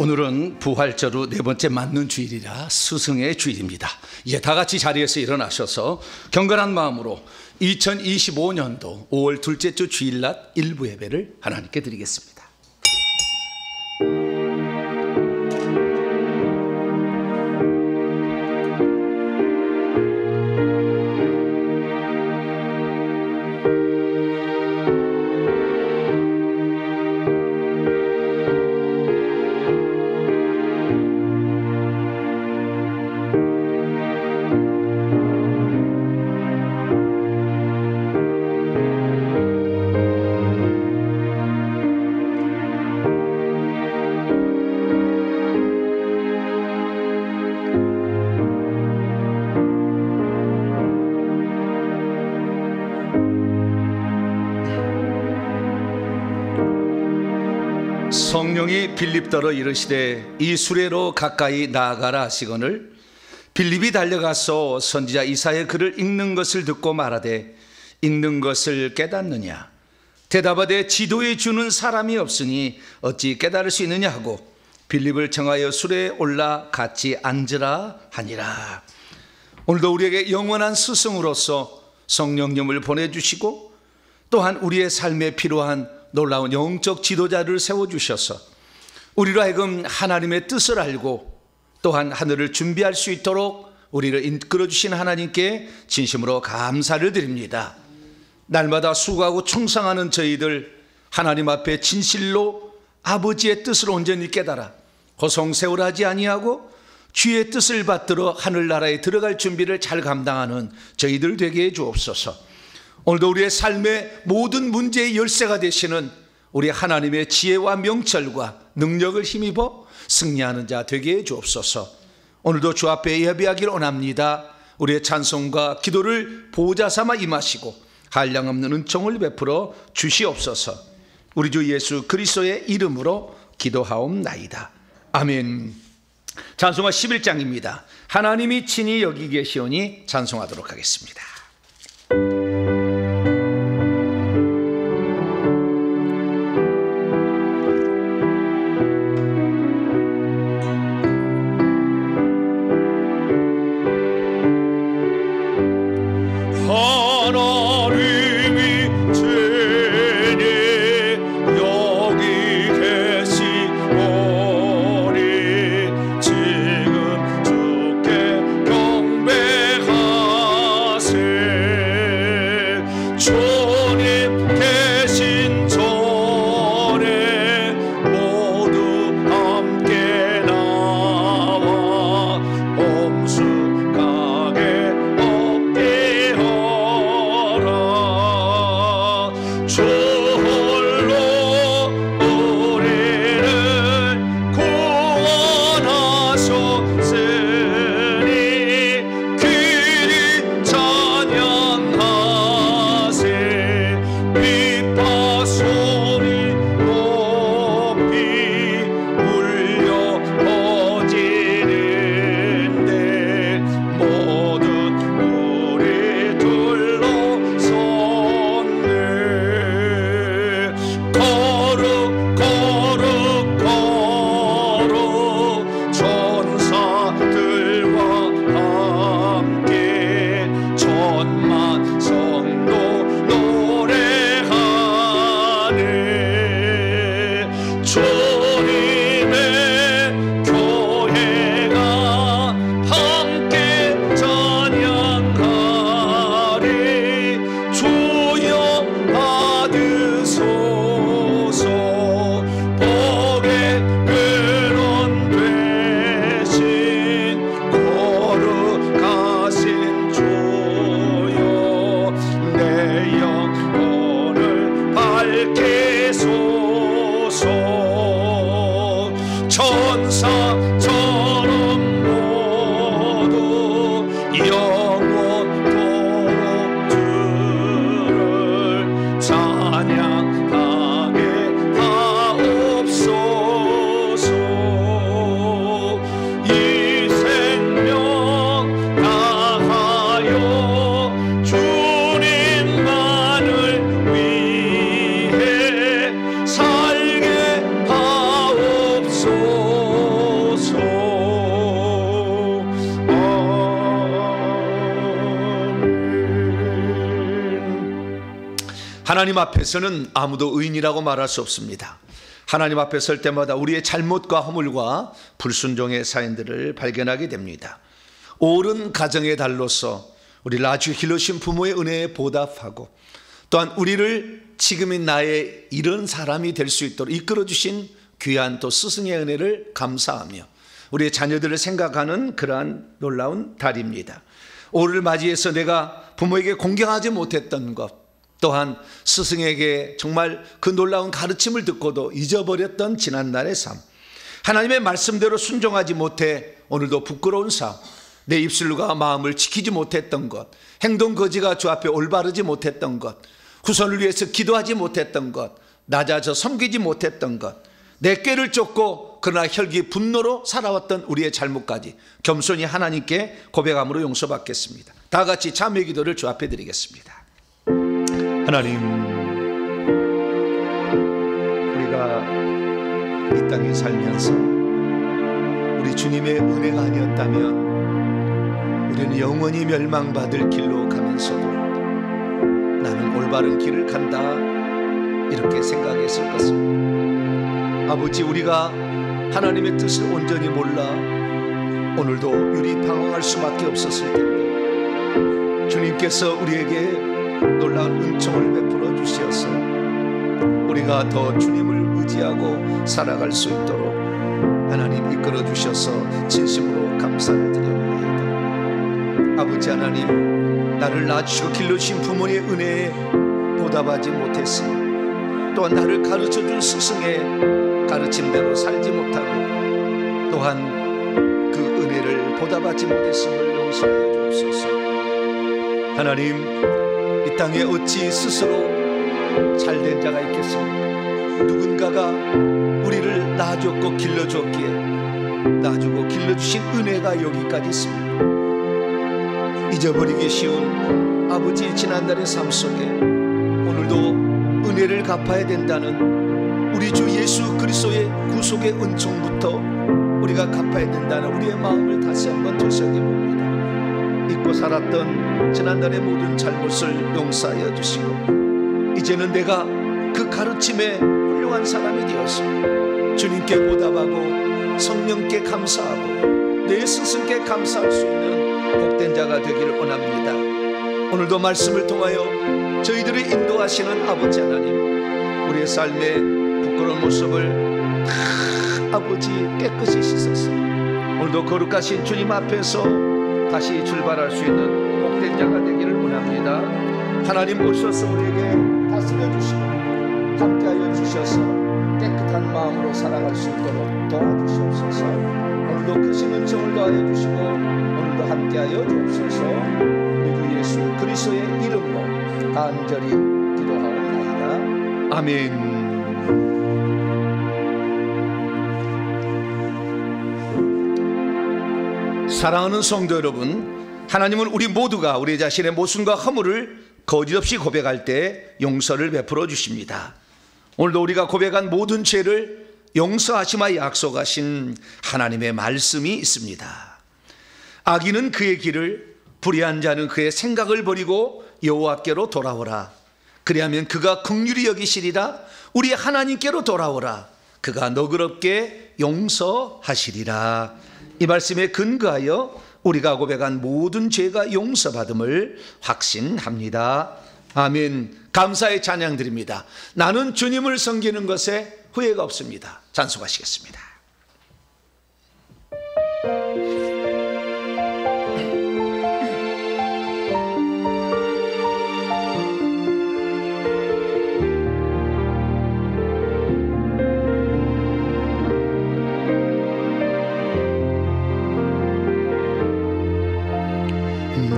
오늘은 부활절 후 네 번째 맞는 주일이라 스승의 주일입니다. 이제 다 같이 자리에서 일어나셔서 경건한 마음으로 2025년도 5월 둘째 주 주일낮 일부 예배를 하나님께 드리겠습니다. 성령이 빌립더러 이르시되 이 수레로 가까이 나아가라 하시거늘 빌립이 달려가서 선지자 이사야의 글을 읽는 것을 듣고 말하되 읽는 것을 깨닫느냐 대답하되 지도해 주는 사람이 없으니 어찌 깨달을 수 있느냐 하고 빌립을 청하여 수레에 올라 같이 앉으라 하니라. 오늘도 우리에게 영원한 스승으로서 성령님을 보내주시고 또한 우리의 삶에 필요한 놀라운 영적 지도자를 세워주셔서 우리로 하여금 하나님의 뜻을 알고 또한 하늘을 준비할 수 있도록 우리를 이끌어주신 하나님께 진심으로 감사를 드립니다. 날마다 수고하고 충성하는 저희들 하나님 앞에 진실로 아버지의 뜻을 온전히 깨달아 고성세월하지 아니하고 주의 뜻을 받들어 하늘나라에 들어갈 준비를 잘 감당하는 저희들 되게 해 주옵소서. 오늘도 우리의 삶의 모든 문제의 열쇠가 되시는 우리 하나님의 지혜와 명철과 능력을 힘입어 승리하는 자 되게 해 주옵소서. 오늘도 주 앞에 예배하기를 원합니다. 우리의 찬송과 기도를 보호자 삼아 임하시고 한량없는 은총을 베풀어 주시옵소서. 우리 주 예수 그리스도의 이름으로 기도하옵나이다. 아멘. 찬송가 11장입니다. 하나님이 친히 여기 계시오니 찬송하도록 하겠습니다. 지금 주께 경배하세 하나님 앞에서는 아무도 의인이라고 말할 수 없습니다. 하나님 앞에 설 때마다 우리의 잘못과 허물과 불순종의 사인들을 발견하게 됩니다. 옳은 가정의 달로서 우리를 아주 길러신 부모의 은혜에 보답하고, 또한 우리를 지금의 나의 이런 사람이 될 수 있도록 이끌어주신 귀한 또 스승의 은혜를 감사하며 우리의 자녀들을 생각하는 그러한 놀라운 달입니다. 올해를 맞이해서 내가 부모에게 공경하지 못했던 것, 또한 스승에게 정말 그 놀라운 가르침을 듣고도 잊어버렸던 지난날의 삶, 하나님의 말씀대로 순종하지 못해 오늘도 부끄러운 삶, 내 입술과 마음을 지키지 못했던 것, 행동 거지가 주 앞에 올바르지 못했던 것, 후손을 위해서 기도하지 못했던 것, 낮아져 섬기지 못했던 것, 내 꾀를 쫓고 그러나 혈기 분노로 살아왔던 우리의 잘못까지 겸손히 하나님께 고백함으로 용서받겠습니다. 다 같이 참회 기도를 주 앞에 드리겠습니다. 하나님, 우리가 이 땅에 살면서 우리 주님의 은혜가 아니었다면 우리는 영원히 멸망받을 길로 가면서도 나는 올바른 길을 간다, 이렇게 생각했을 것입니다. 아버지, 우리가 하나님의 뜻을 온전히 몰라 오늘도 유리방황할 수밖에 없었을 텐데 주님께서 우리에게 놀라운 은총을 베풀어 주시어서 우리가 더 주님을 의지하고 살아갈 수 있도록 하나님 이끌어 주셔서 진심으로 감사를 드려옵나이다. 아버지 하나님, 나를 낳으시고 길러주신 부모의 은혜에 보답하지 못했으니, 또한 나를 가르쳐준 스승의 가르침대로 살지 못하고, 또한 그 은혜를 보답하지 못했음을 용서하여 주옵소서. 하나님, 이 땅에 어찌 스스로 잘된 자가 있겠습니까? 누군가가 우리를 낳아줬고 길러줬기에 낳아주고 길러주신 은혜가 여기까지 있습니다. 잊어버리기 쉬운 아버지의 지난날의 삶 속에 오늘도 은혜를 갚아야 된다는 우리 주 예수 그리스도의 구속의 은총부터 우리가 갚아야 된다는 우리의 마음을 다시 한번 되새겨봅니다. 잊고 살았던 지난날의 모든 잘못을 용서하여 주시고, 이제는 내가 그 가르침에 훌륭한 사람이 되어서 주님께 보답하고 성령께 감사하고 내 스승께 감사할 수 있는 복된 자가 되기를 원합니다. 오늘도 말씀을 통하여 저희들을 인도하시는 아버지 하나님, 우리의 삶의 부끄러운 모습을 다 아버지 깨끗이 씻어서 오늘도 거룩하신 주님 앞에서 다시 출발할 수 있는 복된 자가 되기를 원합니다. 하나님 오셔서 우리에게 다스려 주시고 함께하여 주셔서 깨끗한 마음으로 살아갈 수 있도록 도와주시옵소서. 오늘도 크신 은총을 더하여 주시고 오늘도 함께하여 주옵소서. 우리 주 예수 그리스도의 이름으로 간절히 기도하옵나이다. 아멘. 사랑하는 성도 여러분, 하나님은 우리 모두가 우리 자신의 모순과 허물을 거짓없이 고백할 때 용서를 베풀어 주십니다. 오늘도 우리가 고백한 모든 죄를 용서하시마 약속하신 하나님의 말씀이 있습니다. 악인은 그의 길을, 불의한 자는 그의 생각을 버리고 여호와께로 돌아오라. 그리하면 그가 긍휼히 여기시리라. 우리 하나님께로 돌아오라. 그가 너그럽게 용서하시리라. 이 말씀에 근거하여 우리가 고백한 모든 죄가 용서받음을 확신합니다. 아멘. 감사의 찬양 드립니다. 나는 주님을 섬기는 것에 후회가 없습니다. 찬송하시겠습니다.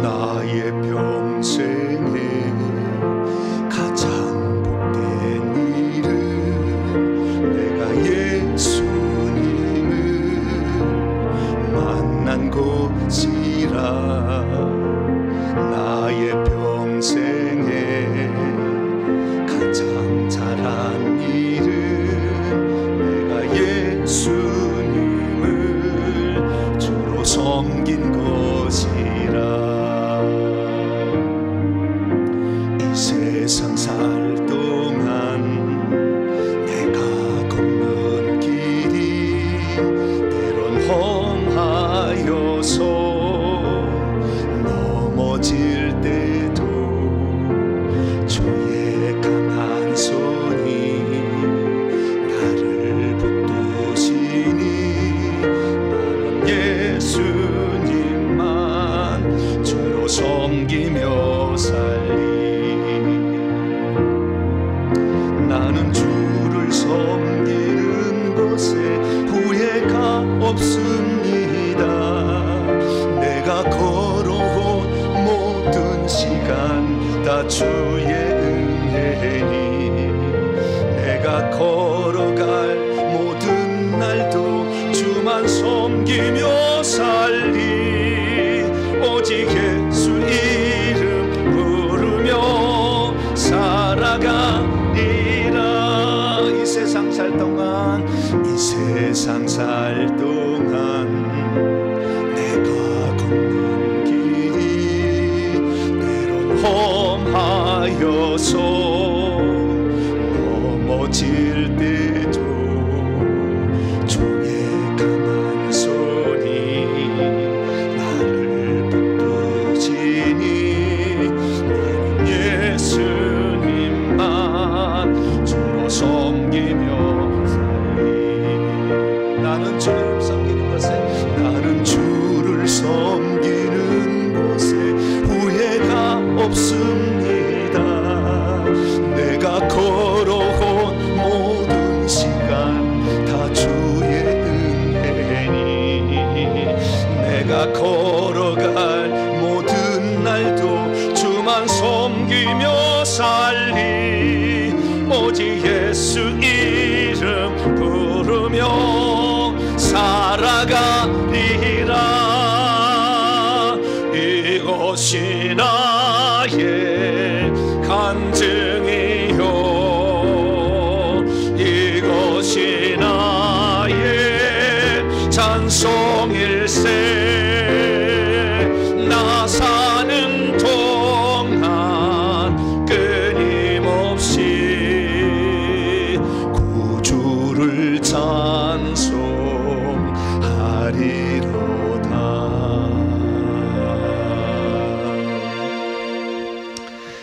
나의 평생에 가장 복된 일은 내가 예수님을 만난 것이라. 나의 평생에 가장 잘한 일은 내가 예수님을 주로 섬긴 것이라. 세상 살 섬기며 살리. 나는 주를 섬기는 것에 후회가 없습니다. 내가 걸어온 모든 시간 다 주의 은혜니, 내가 걸어갈 모든 날도 주만 섬기며 살리. 오직 예수 이름 부르며 살아가리라. 이 세상 살 동안, 이 세상 살 동안 내가 걷는 길이 때론 험하여서 넘어질 때도 주의 강한 손이 나를 붙드시니, 나는 예수님만 주로 섬기며 살리. 나는 주를 섬기는 것에, 나는 주를 섬기는 곳에 후회가 없습니다. 내가 걸어온 모든 시간 다 주의 은혜니, 내가 걸어갈 모든 날도 주만 섬기며 살리. 오직 예수 이름 부르며 살아가리라. 이것이 나의 간증이요, 이것이 나의 찬송일세. 나 사는 동안 끊임없이 구주를 찬송하리로다.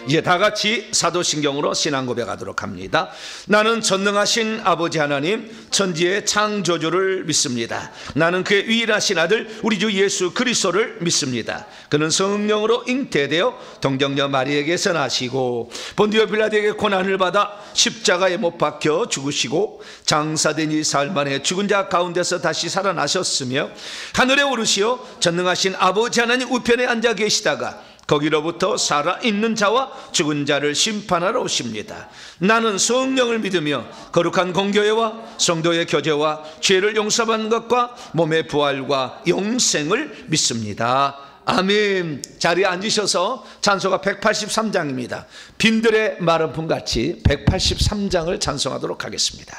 이제 다 같이 사도신경으로 신앙 고백하도록 합니다. 나는 전능하신 아버지 하나님, 천지의 창조주를 믿습니다. 나는 그의 유일하신 아들 우리 주 예수 그리스도를 믿습니다. 그는 성령으로 잉태되어 동정녀 마리에게서 나시고 본디오 빌라도에게 고난을 받아 십자가에 못 박혀 죽으시고 장사된 이 사흘 만에 죽은 자 가운데서 다시 살아나셨으며 하늘에 오르시어 전능하신 아버지 하나님 우편에 앉아 계시다가 거기로부터 살아있는 자와 죽은 자를 심판하러 오십니다. 나는 성령을 믿으며 거룩한 공교회와 성도의 교제와 죄를 용서받는 것과 몸의 부활과 영생을 믿습니다. 아멘. 자리에 앉으셔서 찬송가 183장입니다. 빈들의 마른 품같이 183장을 찬송하도록 하겠습니다.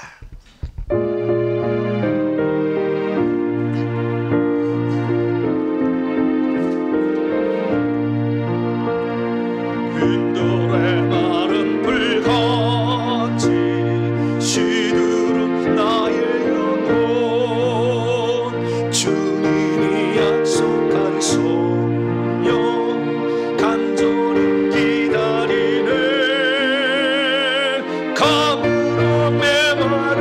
빈들의 마른 불같이 시들은 나의 영혼, 주님이 약속한 소녀 간절히 기다리네. 가물어 메마른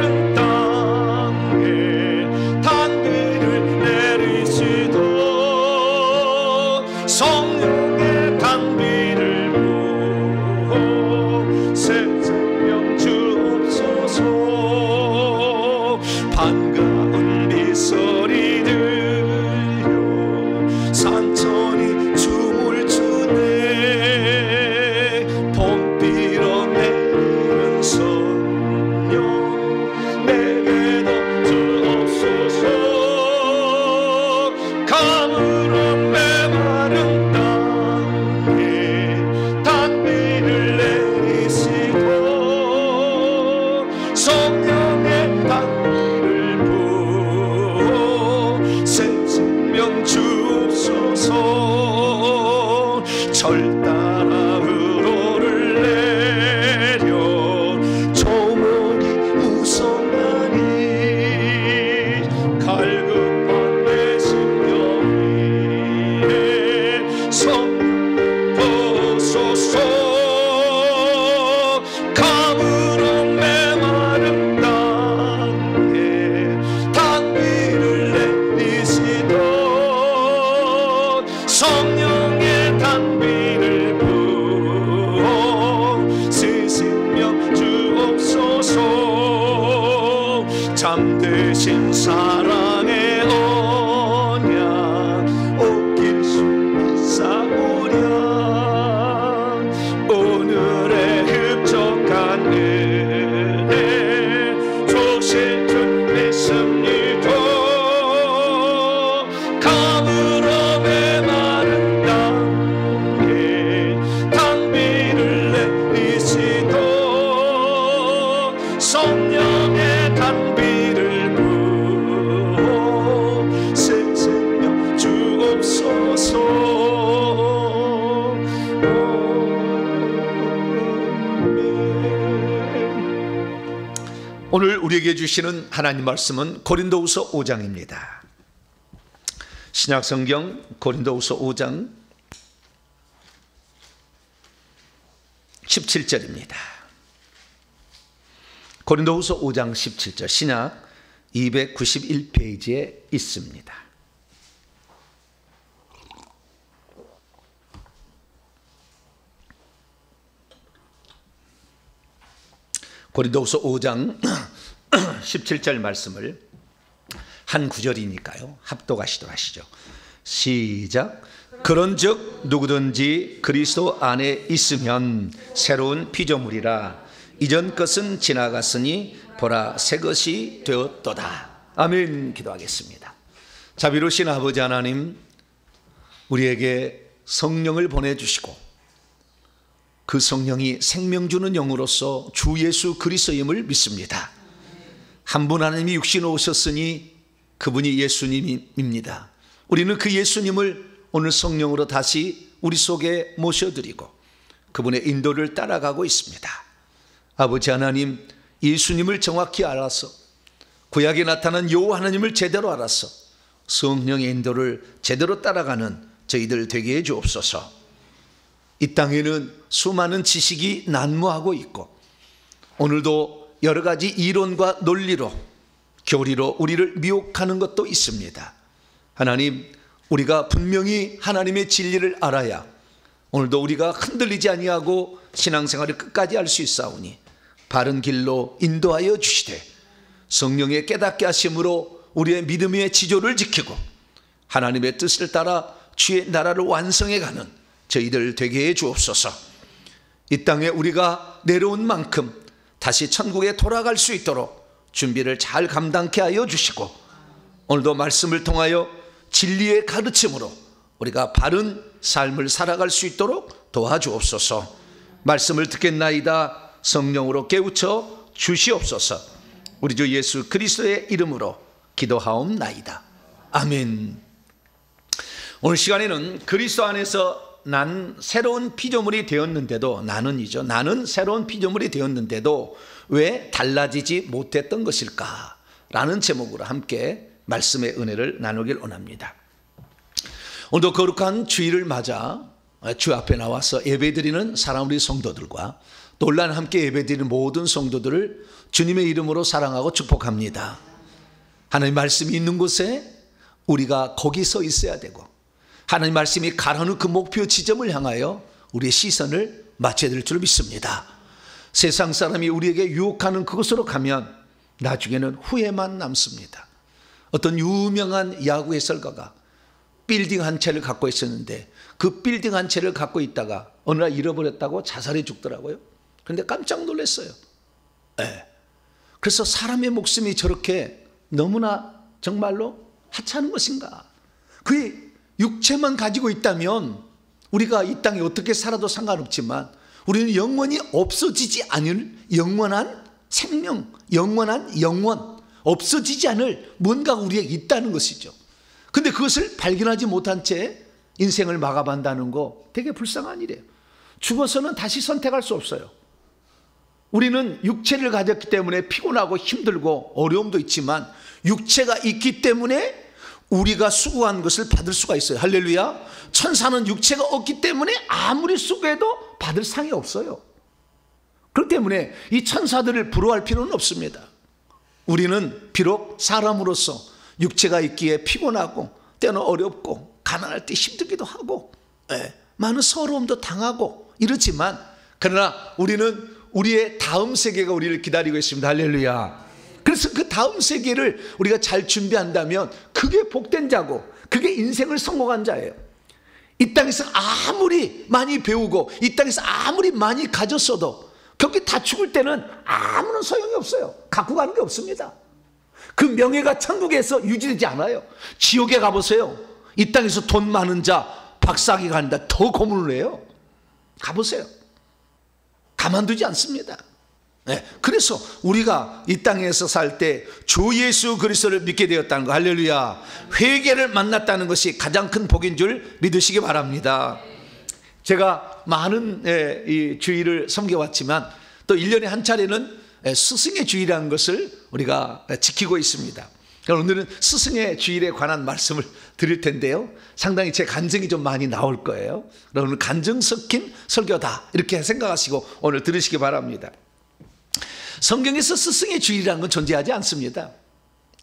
오늘 우리에게 주시는 하나님 말씀은 고린도후서 5장입니다. 신약성경 고린도후서 5장 17절입니다. 고린도후서 5장 17절, 신약 291페이지에 있습니다. 고린도후서 5장 17절 말씀을 한 구절이니까요, 합독하시도록 하시죠. 시작. 그런즉 누구든지 그리스도 안에 있으면 새로운 피조물이라, 이전 것은 지나갔으니 보라 새 것이 되었도다. 아멘. 기도하겠습니다. 자비로우신 아버지 하나님, 우리에게 성령을 보내주시고 그 성령이 생명 주는 영으로서 주 예수 그리스도임을 믿습니다. 한 분 하나님이 육신으로 오셨으니 그분이 예수님입니다. 우리는 그 예수님을 오늘 성령으로 다시 우리 속에 모셔드리고 그분의 인도를 따라가고 있습니다. 아버지 하나님, 예수님을 정확히 알아서 구약에 나타난 여호와 하나님을 제대로 알아서 성령의 인도를 제대로 따라가는 저희들 되게 해 주옵소서. 이 땅에는 수많은 지식이 난무하고 있고 오늘도 여러 가지 이론과 논리로 교리로 우리를 미혹하는 것도 있습니다. 하나님, 우리가 분명히 하나님의 진리를 알아야 오늘도 우리가 흔들리지 아니하고 신앙생활을 끝까지 할 수 있사오니 바른 길로 인도하여 주시되 성령의 깨닫게 하심으로 우리의 믿음의 지조를 지키고 하나님의 뜻을 따라 주의 나라를 완성해가는 저희들 되게 해 주옵소서. 이 땅에 우리가 내려온 만큼 다시 천국에 돌아갈 수 있도록 준비를 잘 감당케 하여 주시고 오늘도 말씀을 통하여 진리의 가르침으로 우리가 바른 삶을 살아갈 수 있도록 도와주옵소서. 말씀을 듣겠나이다. 성령으로 깨우쳐 주시옵소서. 우리 주 예수 그리스도의 이름으로 기도하옵나이다. 아멘. 오늘 시간에는 그리스도 안에서 난 새로운 피조물이 되었는데도, 나는 새로운 피조물이 되었는데도 왜 달라지지 못했던 것일까? 라는 제목으로 함께 말씀의 은혜를 나누길 원합니다. 오늘도 거룩한 주일을 맞아 주 앞에 나와서 예배드리는 사랑 우리 성도들과 또 온라인 함께 예배드리는 모든 성도들을 주님의 이름으로 사랑하고 축복합니다. 하나님 말씀이 있는 곳에 우리가 거기 서 있어야 되고 하나님 말씀이 가라는 그 목표 지점을 향하여 우리의 시선을 맞춰야 될 줄 믿습니다. 세상 사람이 우리에게 유혹하는 그곳으로 가면 나중에는 후회만 남습니다. 어떤 유명한 야구 해설가가 빌딩 한 채를 갖고 있었는데 그 빌딩 한 채를 갖고 있다가 어느 날 잃어버렸다고 자살해 죽더라고요. 그런데 깜짝 놀랐어요. 네. 그래서 사람의 목숨이 저렇게 너무나 정말로 하찮은 것인가? 그의 육체만 가지고 있다면 우리가 이 땅에 어떻게 살아도 상관없지만 우리는 영원히 없어지지 않을 영원한 생명, 영원한 영원, 없어지지 않을 뭔가가 우리에게 있다는 것이죠. 근데 그것을 발견하지 못한 채 인생을 마감한다는 거 되게 불쌍한 일이에요. 죽어서는 다시 선택할 수 없어요. 우리는 육체를 가졌기 때문에 피곤하고 힘들고 어려움도 있지만 육체가 있기 때문에 우리가 수고한 것을 받을 수가 있어요. 할렐루야. 천사는 육체가 없기 때문에 아무리 수고해도 받을 상이 없어요. 그렇기 때문에 이 천사들을 부러워할 필요는 없습니다. 우리는 비록 사람으로서 육체가 있기에 피곤하고 때는 어렵고 가난할 때 힘들기도 하고 많은 서러움도 당하고 이렇지만 그러나 우리는 우리의 다음 세계가 우리를 기다리고 있습니다. 할렐루야. 그래서 그 다음 세계를 우리가 잘 준비한다면 그게 복된 자고 그게 인생을 성공한 자예요. 이 땅에서 아무리 많이 배우고 이 땅에서 아무리 많이 가졌어도 결국 다 죽을 때는 아무런 소용이 없어요. 갖고 가는 게 없습니다. 그 명예가 천국에서 유지되지 않아요. 지옥에 가보세요. 이 땅에서 돈 많은 자 박사학위 가는데 더 고문을 해요. 가보세요. 가만두지 않습니다. 그래서 우리가 이 땅에서 살 때 주 예수 그리스도를 믿게 되었다는 거, 할렐루야. 회개를 만났다는 것이 가장 큰 복인 줄 믿으시기 바랍니다. 제가 많은 이 주일을 섬겨왔지만 또 1년에 한 차례는 스승의 주일이라는 것을 우리가 지키고 있습니다. 오늘은 스승의 주일에 관한 말씀을 드릴 텐데요, 상당히 제 간증이 좀 많이 나올 거예요. 오늘 간증 섞인 설교다 이렇게 생각하시고 오늘 들으시기 바랍니다. 성경에서 스승의 주일이라는 건 존재하지 않습니다.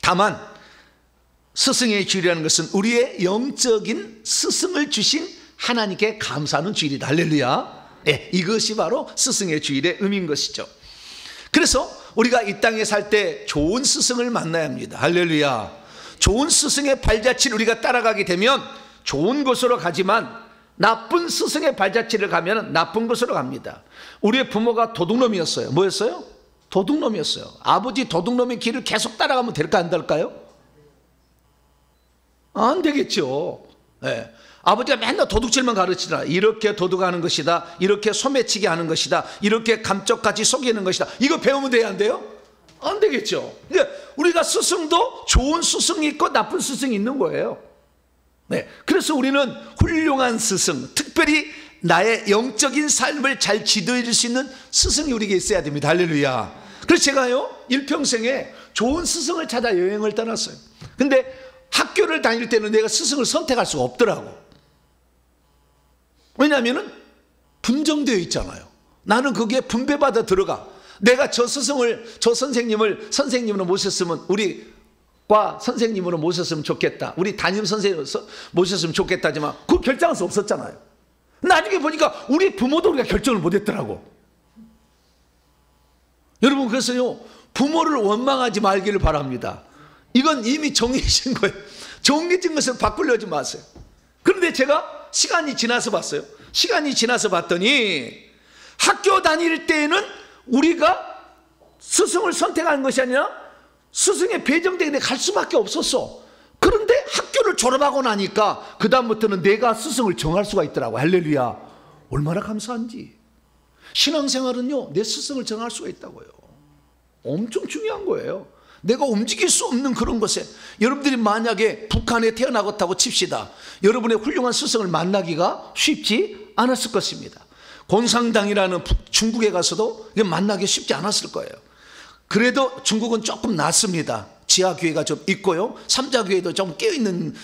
다만 스승의 주일이라는 것은 우리의 영적인 스승을 주신 하나님께 감사하는 주일이다. 할렐루야. 이것이 바로 스승의 주일의 의미인 것이죠. 그래서 우리가 이 땅에 살 때 좋은 스승을 만나야 합니다. 할렐루야. 좋은 스승의 발자취를 우리가 따라가게 되면 좋은 곳으로 가지만 나쁜 스승의 발자취를 가면 나쁜 곳으로 갑니다. 우리의 부모가 도둑놈이었어요. 뭐였어요? 도둑놈이었어요. 아버지 도둑놈의 길을 계속 따라가면 될까 안 될까요? 안 되겠죠. 아버지가 맨날 도둑질만 가르치더라. 이렇게 도둑하는 것이다, 이렇게 소매치기 하는 것이다, 이렇게 감쪽같이 속이는 것이다. 이거 배우면 돼야 안 돼요? 안 되겠죠. 그러니까 우리가 스승도 좋은 스승이 있고 나쁜 스승이 있는 거예요. 그래서 우리는 훌륭한 스승, 특별히 나의 영적인 삶을 잘 지도해 줄 수 있는 스승이 우리에게 있어야 됩니다. 할렐루야. 그래서 제가요 일평생에 좋은 스승을 찾아 여행을 떠났어요. 근데 학교를 다닐 때는 내가 스승을 선택할 수가 없더라고. 왜냐하면 분정되어 있잖아요. 나는 거기에 분배받아 들어가. 내가 저 스승을, 저 선생님을 선생님으로 모셨으면, 우리 과 선생님으로 모셨으면 좋겠다, 우리 담임 선생님으로 모셨으면 좋겠다지만 그거 결정할 수 없었잖아요. 나중에 보니까 우리 부모도 우리가 결정을 못했더라고. 여러분, 그래서요 부모를 원망하지 말기를 바랍니다. 이건 이미 정해진 거예요. 정해진 것을 바꾸려지 마세요. 그런데 제가 시간이 지나서 봤어요. 시간이 지나서 봤더니 학교 다닐 때에는 우리가 스승을 선택하는 것이 아니라 스승의 배정되게 갈 수밖에 없었어. 그런데 학교를 졸업하고 나니까 그 다음부터는 내가 스승을 정할 수가 있더라고. 할렐루야. 얼마나 감사한지. 신앙생활은요 내 스승을 정할 수가 있다고요. 엄청 중요한 거예요. 내가 움직일 수 없는 그런 것에, 여러분들이 만약에 북한에 태어나겠다고 칩시다. 여러분의 훌륭한 스승을 만나기가 쉽지 않았을 것입니다. 곤상당이라는 중국에 가서도 만나기 쉽지 않았을 거예요. 그래도 중국은 조금 낫습니다. 지하교회가 좀 있고요, 삼자교회도 좀 깨어있는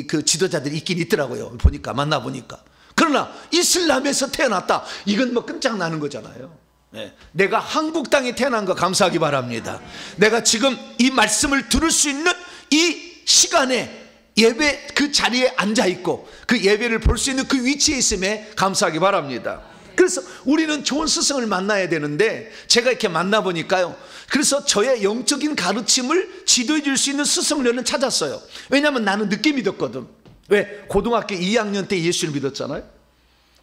그 지도자들이 있긴 있더라고요. 보니까, 만나보니까. 그러나 이슬람에서 태어났다, 이건 뭐 끝장나는 거잖아요. 내가 한국 땅에 태어난 거 감사하기 바랍니다. 내가 지금 이 말씀을 들을 수 있는 이 시간에 예배 그 자리에 앉아있고 그 예배를 볼 수 있는 그 위치에 있음에 감사하기 바랍니다. 그래서 우리는 좋은 스승을 만나야 되는데, 제가 이렇게 만나보니까요, 그래서 저의 영적인 가르침을 지도해 줄 수 있는 스승을 저는 찾았어요. 왜냐하면 나는 늦게 믿었거든. 왜? 고등학교 2학년 때 예수를 믿었잖아요.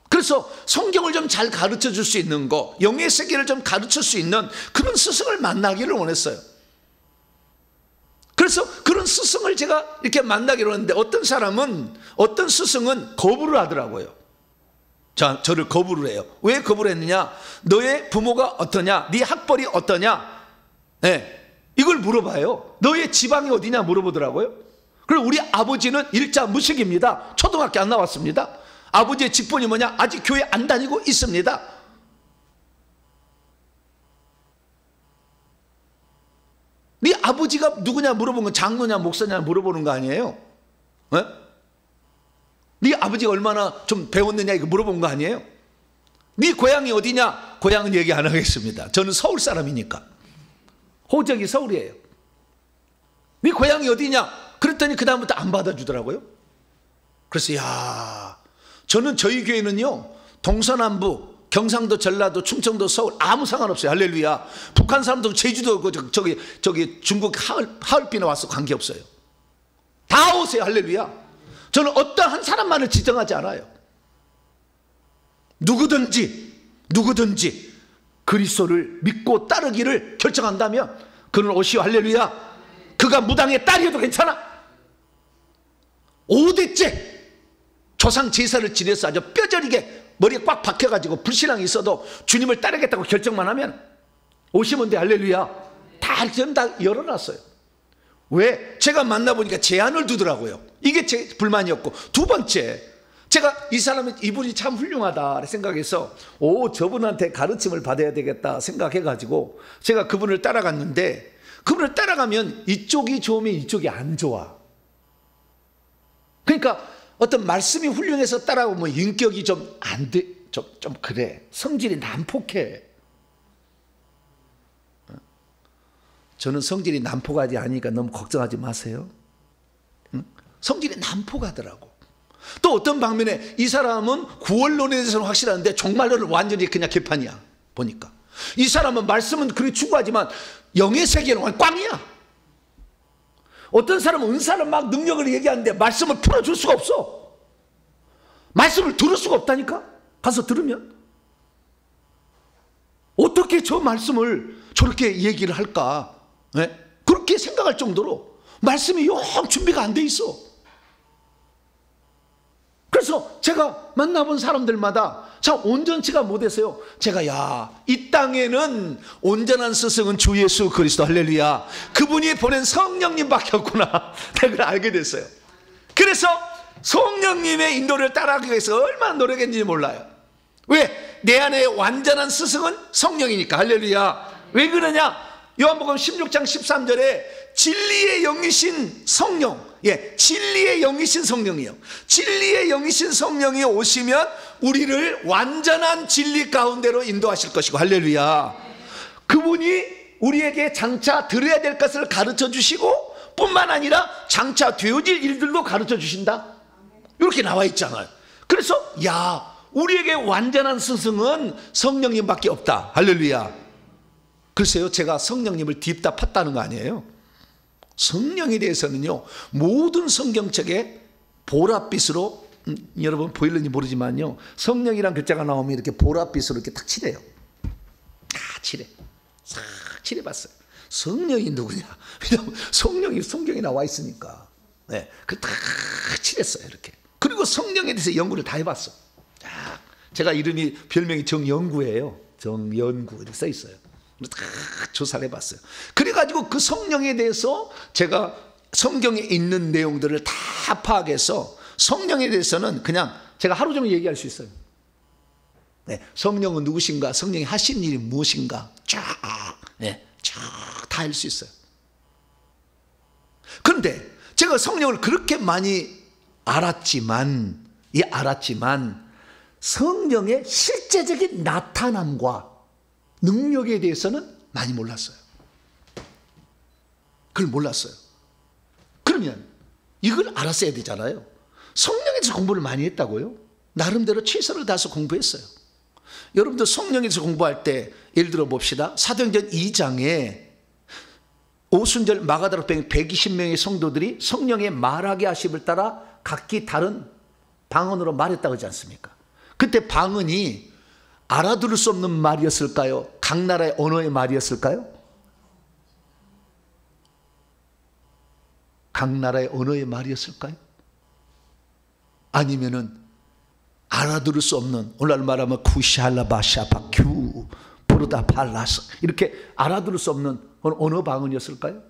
그래서 성경을 좀 잘 가르쳐 줄 수 있는 거, 영의 세계를 좀 가르칠 수 있는 그런 스승을 만나기를 원했어요. 그래서 그런 스승을 제가 이렇게 만나기로 했는데, 어떤 스승은 거부를 하더라고요. 저를 거부를 해요. 왜 거부를 했느냐? 너의 부모가 어떠냐? 네 학벌이 어떠냐? 이걸 물어봐요. 너의 지방이 어디냐 물어보더라고요. 그리고 우리 아버지는 일자 무식입니다. 초등학교 안 나왔습니다. 아버지의 직분이 뭐냐? 아직 교회 안 다니고 있습니다. 네 아버지가 누구냐 물어본 건 장로냐 목사냐 물어보는 거 아니에요? 네 아버지가 얼마나 좀 배웠느냐 이거 물어본 거 아니에요? 네 고향이 어디냐? 고향은 얘기 안 하겠습니다. 저는 서울 사람이니까. 호적이 서울이에요. 네 고향이 어디냐? 그랬더니 그 다음부터 안 받아주더라고요. 그래서 저는 저희 교회는요 동서남부, 경상도, 전라도, 충청도, 서울 아무 상관없어요. 할렐루야. 북한 사람도 제주도 저기 중국 하얼빈에 와서 관계없어요. 다 오세요. 할렐루야. 저는 어떤 한 사람만을 지정하지 않아요. 누구든지 그리스도를 믿고 따르기를 결정한다면 그는 오시오. 할렐루야. 그가 무당의 딸이어도 괜찮아. 5대째 조상 제사를 지내서 아주 뼈저리게 머리에 꽉 박혀가지고 불신앙이 있어도 주님을 따르겠다고 결정만 하면 오시면 돼. 할렐루야. 다 열어놨어요. 왜? 제가 만나보니까 제한을 두더라고요. 이게 제 불만이었고, 두 번째, 제가 이분이 참 훌륭하다 생각해서 저분한테 가르침을 받아야 되겠다 생각해가지고 제가 그분을 따라갔는데, 그분을 따라가면 이쪽이 좋으면 이쪽이 안 좋아. 그러니까 어떤 말씀이 훌륭해서 따라오면 인격이 좀 안 돼, 좀 그래, 성질이 난폭해. 저는 성질이 난폭하지 않으니까 너무 걱정하지 마세요. 성질이 난폭하더라고. 또 어떤 방면에 이 사람은 구원론에 대해서는 확실한데 종말론은 완전히 그냥 개판이야. 보니까 이 사람은 말씀은 그렇게 추구하지만 영의 세계는 완전 꽝이야. 어떤 사람은 은사를 막 능력을 얘기하는데 말씀을 풀어줄 수가 없어. 말씀을 들을 수가 없다니까. 가서 들으면 어떻게 저 말씀을 저렇게 얘기를 할까, 네? 그렇게 생각할 정도로 말씀이 영 준비가 안 돼 있어. 그래서 제가 만나본 사람들마다 참 온전치가 못해서요, 제가 이 땅에는 온전한 스승은 주 예수 그리스도, 할렐루야, 그분이 보낸 성령님밖에 없구나 내가 그걸 알게 됐어요. 그래서 성령님의 인도를 따라가기 위해서 얼마나 노력했는지 몰라요. 왜? 내 안에 완전한 스승은 성령이니까. 할렐루야. 왜 그러냐? 요한복음 16장 13절에 진리의 영이신 성령, 진리의 영이신 성령이요, 진리의 영이신 성령이 오시면 우리를 완전한 진리 가운데로 인도하실 것이고, 할렐루야. 그분이 우리에게 장차 들어야 될 것을 가르쳐 주시고 뿐만 아니라 장차 되어질 일들도 가르쳐 주신다, 이렇게 나와 있잖아요. 그래서 우리에게 완전한 스승은 성령님밖에 없다. 할렐루야. 글쎄요, 제가 성령님을 딥다 팠다는 거 아니에요. 성령에 대해서는요, 모든 성경책에 보랏빛으로, 여러분 보일는지 모르지만요, 성령이란 글자가 나오면 이렇게 보랏빛으로 이렇게 탁 칠해요. 다 칠해. 싹 칠해봤어요. 성령이 누구냐? 왜냐하면 성령이 성경에 나와 있으니까. 네, 그 다 칠했어요, 이렇게. 그리고 성령에 대해서 연구를 다 해봤어. 제가 별명이 정연구예요. 정연구 이렇게 써 있어요. 다 조사를 해봤어요. 그래가지고 그 성령에 대해서 제가 성경에 있는 내용들을 다 파악해서 성령에 대해서는 그냥 제가 하루 종일 얘기할 수 있어요. 네, 성령은 누구신가, 성령이 하신 일이 무엇인가 쫙 다 알 수 있어요. 그런데 제가 성령을 그렇게 많이 알았지만 성령의 실제적인 나타남과 능력에 대해서는 많이 몰랐어요. 그걸 몰랐어요. 그러면 이걸 알았어야 되잖아요. 성령에 대해서 공부를 많이 했다고요? 나름대로 최선을 다해서 공부했어요. 여러분들 성령에 대해서 공부할 때 예를 들어 봅시다. 사도행전 2장에 오순절 마가다락방에 120명의 성도들이 성령의 말하게 하심을 따라 각기 다른 방언으로 말했다고 하지 않습니까? 그때 방언이 알아들을 수 없는 말이었을까요? 각 나라의 언어의 말이었을까요? 각 나라의 언어의 말이었을까요? 아니면은 알아들을 수 없는, 오늘날 말하면 쿠샬라바샤바큐 부르다팔라스, 이렇게 알아들을 수 없는 언어 방언이었을까요?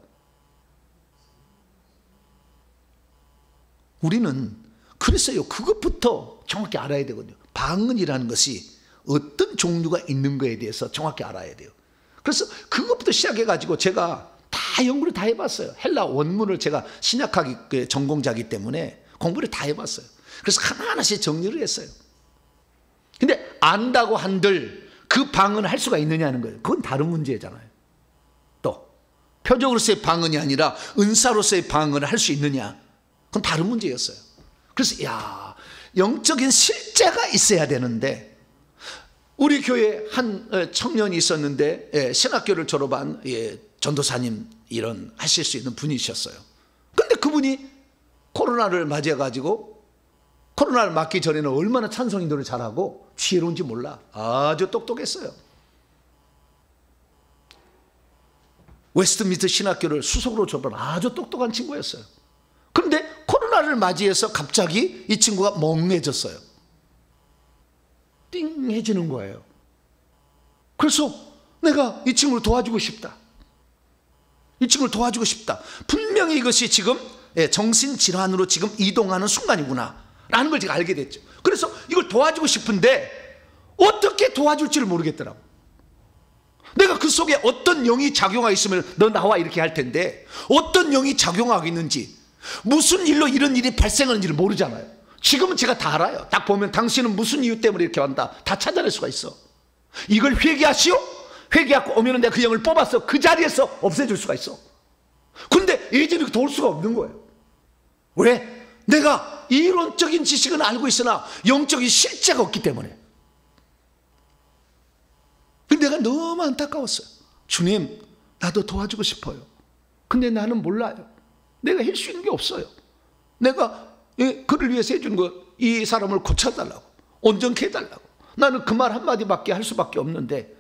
우리는 그랬어요. 그것부터 정확히 알아야 되거든요. 방언이라는 것이 어떤 종류가 있는 거에 대해서 정확히 알아야 돼요. 그래서 그것부터 시작해가지고 제가 다 연구를 다 해봤어요. 헬라 원문을 제가 신약학이 전공자이기 때문에 공부를 다 해봤어요. 그래서 하나하나씩 정리를 했어요. 근데 안다고 한들 그 방언을 할 수가 있느냐는 거예요. 그건 다른 문제잖아요. 또 표적으로서의 방언이 아니라 은사로서의 방언을 할 수 있느냐, 그건 다른 문제였어요. 그래서 영적인 실제가 있어야 되는데, 우리 교회에 한 청년이 있었는데 신학교를 졸업한 전도사님 이런 하실 수 있는 분이셨어요. 그런데 그분이 코로나를 맞이해가지고, 코로나를 맞기 전에는 얼마나 찬송인도를 잘하고 지혜로운지 몰라. 아주 똑똑했어요. 웨스트민스터 신학교를 수석으로 졸업한 아주 똑똑한 친구였어요. 그런데 코로나를 맞이해서 갑자기 이 친구가 멍해졌어요. 띵해지는 거예요. 그래서 내가 이 친구를 도와주고 싶다. 이 친구를 도와주고 싶다. 분명히 이것이 지금 정신질환으로 지금 이동하는 순간이구나 라는 걸 제가 알게 됐죠. 그래서 이걸 도와주고 싶은데 어떻게 도와줄지를 모르겠더라고. 내가 그 속에 어떤 영이 작용하고 있으면 너 나와 이렇게 할 텐데 어떤 영이 작용하고 있는지, 무슨 일로 이런 일이 발생하는지를 모르잖아요. 지금은 제가 다 알아요. 딱 보면 당신은 무슨 이유 때문에 이렇게 한다, 다 찾아낼 수가 있어. 이걸 회개하시오? 회개하고 오면 내가 그 영을 뽑아서 그 자리에서 없애줄 수가 있어. 근데 예전에 도울 수가 없는 거예요. 왜? 내가 이론적인 지식은 알고 있으나 영적인 실제가 없기 때문에. 근데 내가 너무 안타까웠어요. 주님, 나도 도와주고 싶어요. 근데 나는 몰라요. 내가 할 수 있는 게 없어요. 내가 그를 위해서 해준 거, 이 사람을 고쳐달라고, 온전케 해달라고, 나는 그 말 한마디밖에 할 수밖에 없는데,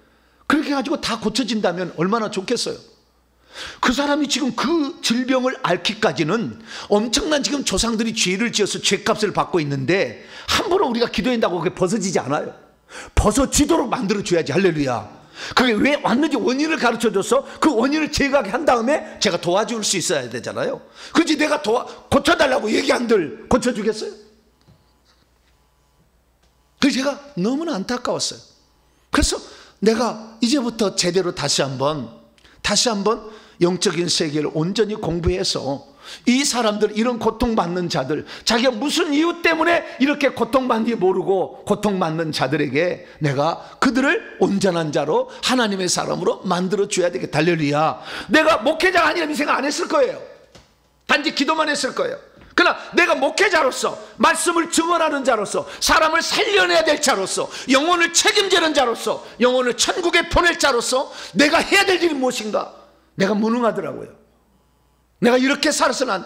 그렇게 해가지고 다 고쳐진다면 얼마나 좋겠어요. 그 사람이 지금 그 질병을 앓기까지는 엄청난 지금 조상들이 죄를 지어서 죄값을 받고 있는데 함부로 우리가 기도한다고 그게 벗어지지 않아요. 벗어지도록 만들어줘야지. 할렐루야. 그게 왜 왔는지 원인을 가르쳐줘서 그 원인을 제거하게 한 다음에 제가 도와줄 수 있어야 되잖아요. 그렇지, 내가 고쳐달라고 얘기한들 고쳐주겠어요? 그래서 제가 너무나 안타까웠어요. 그래서 내가 이제부터 제대로 다시 한번 영적인 세계를 온전히 공부해서 이 사람들, 이런 고통받는 자들, 자기가 무슨 이유 때문에 이렇게 고통받는지 모르고 고통받는 자들에게 내가 그들을 온전한 자로, 하나님의 사람으로 만들어줘야 되겠다. 할렐루야. 내가 목회자가 아니라면 이 생각 안 했을 거예요. 단지 기도만 했을 거예요. 그러나 내가 목회자로서, 말씀을 증언하는 자로서, 사람을 살려내야 될 자로서, 영혼을 책임지는 자로서, 영혼을 천국에 보낼 자로서 내가 해야 될 일이 무엇인가? 내가 무능하더라고요. 내가 이렇게 살아서는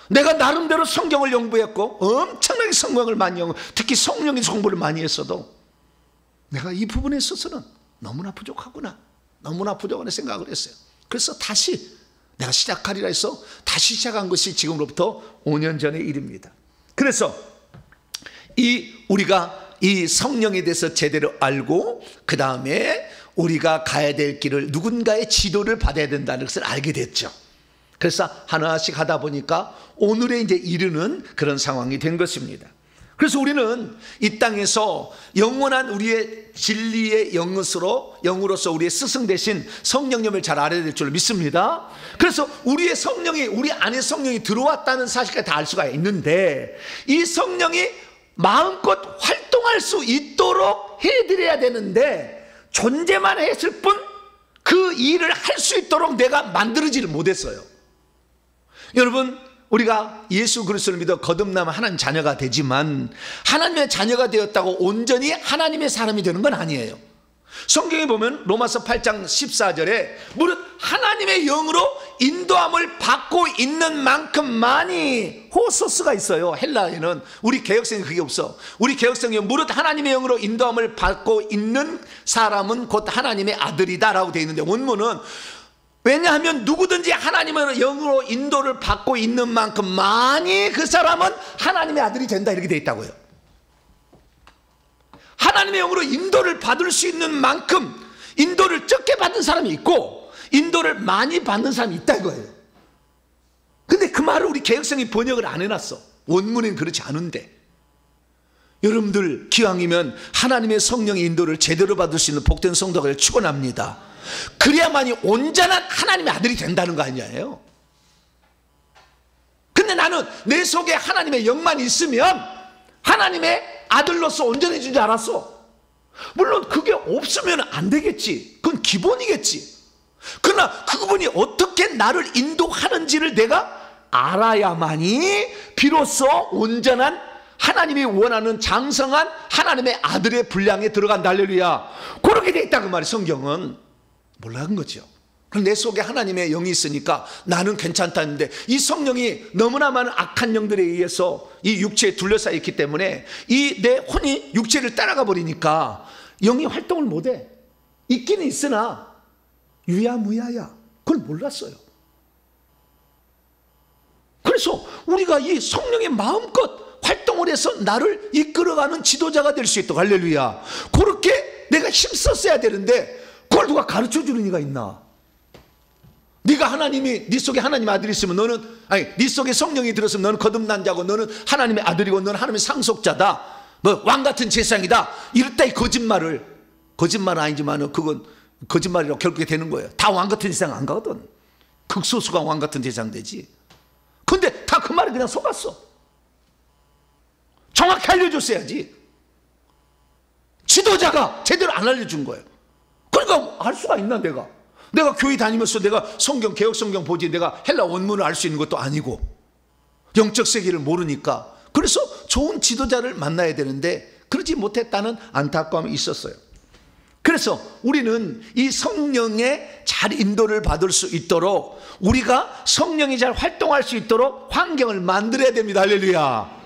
내가 나름대로 성경을 연구했고 엄청나게 성경을 많이 연구, 특히 성령의 공부를 많이 했어도 내가 이 부분에 있어서는 너무나 부족하구나, 너무나 부족하다는 생각을 했어요. 그래서 다시 내가 시작하리라 해서 다시 시작한 것이 지금으로부터 5년 전의 일입니다. 그래서 우리가 이 성령에 대해서 제대로 알고 그 다음에 우리가 가야 될 길을, 누군가의 지도를 받아야 된다는 것을 알게 됐죠. 그래서 하나씩 하다 보니까 오늘에 이제 이르는 그런 상황이 된 것입니다. 그래서 우리는 이 땅에서 영원한 우리의 진리의 영으로서 우리의 스승 대신 성령님을 잘 알아야 될 줄 믿습니다. 그래서 우리의 성령이, 우리 안에 성령이 들어왔다는 사실까지 다 알 수가 있는데, 이 성령이 마음껏 활동할 수 있도록 해드려야 되는데 존재만 했을 뿐 그 일을 할 수 있도록 내가 만들어지를 못했어요. 여러분, 우리가 예수 그리스도를 믿어 거듭나면 하나님 자녀가 되지만 하나님의 자녀가 되었다고 온전히 하나님의 사람이 되는 건 아니에요. 성경에 보면 로마서 8장 14절에 무릇 하나님의 영으로 인도함을 받고 있는 만큼만이, 호소스가 있어요. 헬라에는. 우리 개역성에 그게 없어. 우리 개역성에 무릇 하나님의 영으로 인도함을 받고 있는 사람은 곧 하나님의 아들이다 라고 되어 있는데, 원문은 왜냐하면 누구든지 하나님의 영으로 인도를 받고 있는 만큼 많이 그 사람은 하나님의 아들이 된다, 이렇게 되어 있다고요. 하나님의 영으로 인도를 받을 수 있는 만큼 인도를 적게 받은 사람이 있고 인도를 많이 받는 사람이 있다 이거예요. 근데 그 말을 우리 개역성이 번역을 안 해놨어. 원문엔 그렇지 않은데, 여러분들 기왕이면 하나님의 성령의 인도를 제대로 받을 수 있는 복된 성도가 되기를 축원합니다. 그래야만이 온전한 하나님의 아들이 된다는 거 아니에요. 근데 나는 내 속에 하나님의 영만 있으면 하나님의 아들로서 온전해진 줄 알았어. 물론 그게 없으면 안 되겠지. 그건 기본이겠지. 그러나 그분이 어떻게 나를 인도하는지를 내가 알아야만이 비로소 온전한, 하나님이 원하는 장성한 하나님의 아들의 분량에 들어간다. 할렐루야. 그렇게 돼 있다 그 말이. 성경은 몰라는 거죠. 그럼 내 속에 하나님의 영이 있으니까 나는 괜찮다는데, 이 성령이 너무나 많은 악한 영들에 의해서 이 육체에 둘러싸여 있기 때문에 이 내 혼이 육체를 따라가 버리니까 영이 활동을 못해. 있기는 있으나 유야무야야. 그걸 몰랐어요. 그래서 우리가 이 성령의 마음껏 활동을 해서 나를 이끌어가는 지도자가 될 수 있도록, 할렐루야, 그렇게 내가 힘썼어야 되는데 그걸 누가 가르쳐주는 이가 있나? 네가 하나님이, 네 속에 하나님의 아들이 있으면 너는, 아니 네 속에 성령이 들었으면 너는 거듭난 자고 너는 하나님의 아들이고 너는 하나님의 상속자다. 뭐 왕 같은 세상이다 이럴 때 거짓말은 아니지만 그건 거짓말이라고 결국에 되는 거예요. 다 왕 같은 세상 안 가거든. 극소수가 왕 같은 세상 되지. 근데 다 그 말에 그냥 속았어. 정확히 알려줬어야지. 지도자가 제대로 안 알려준 거예요. 그러니까 알 수가 있나 내가 교회 다니면서 내가 성경 개역 성경 보지 내가 헬라 원문을 알 수 있는 것도 아니고 영적 세계를 모르니까. 그래서 좋은 지도자를 만나야 되는데 그러지 못했다는 안타까움이 있었어요. 그래서 우리는 이 성령의 잘 인도를 받을 수 있도록 우리가 성령이 잘 활동할 수 있도록 환경을 만들어야 됩니다. 할렐루야.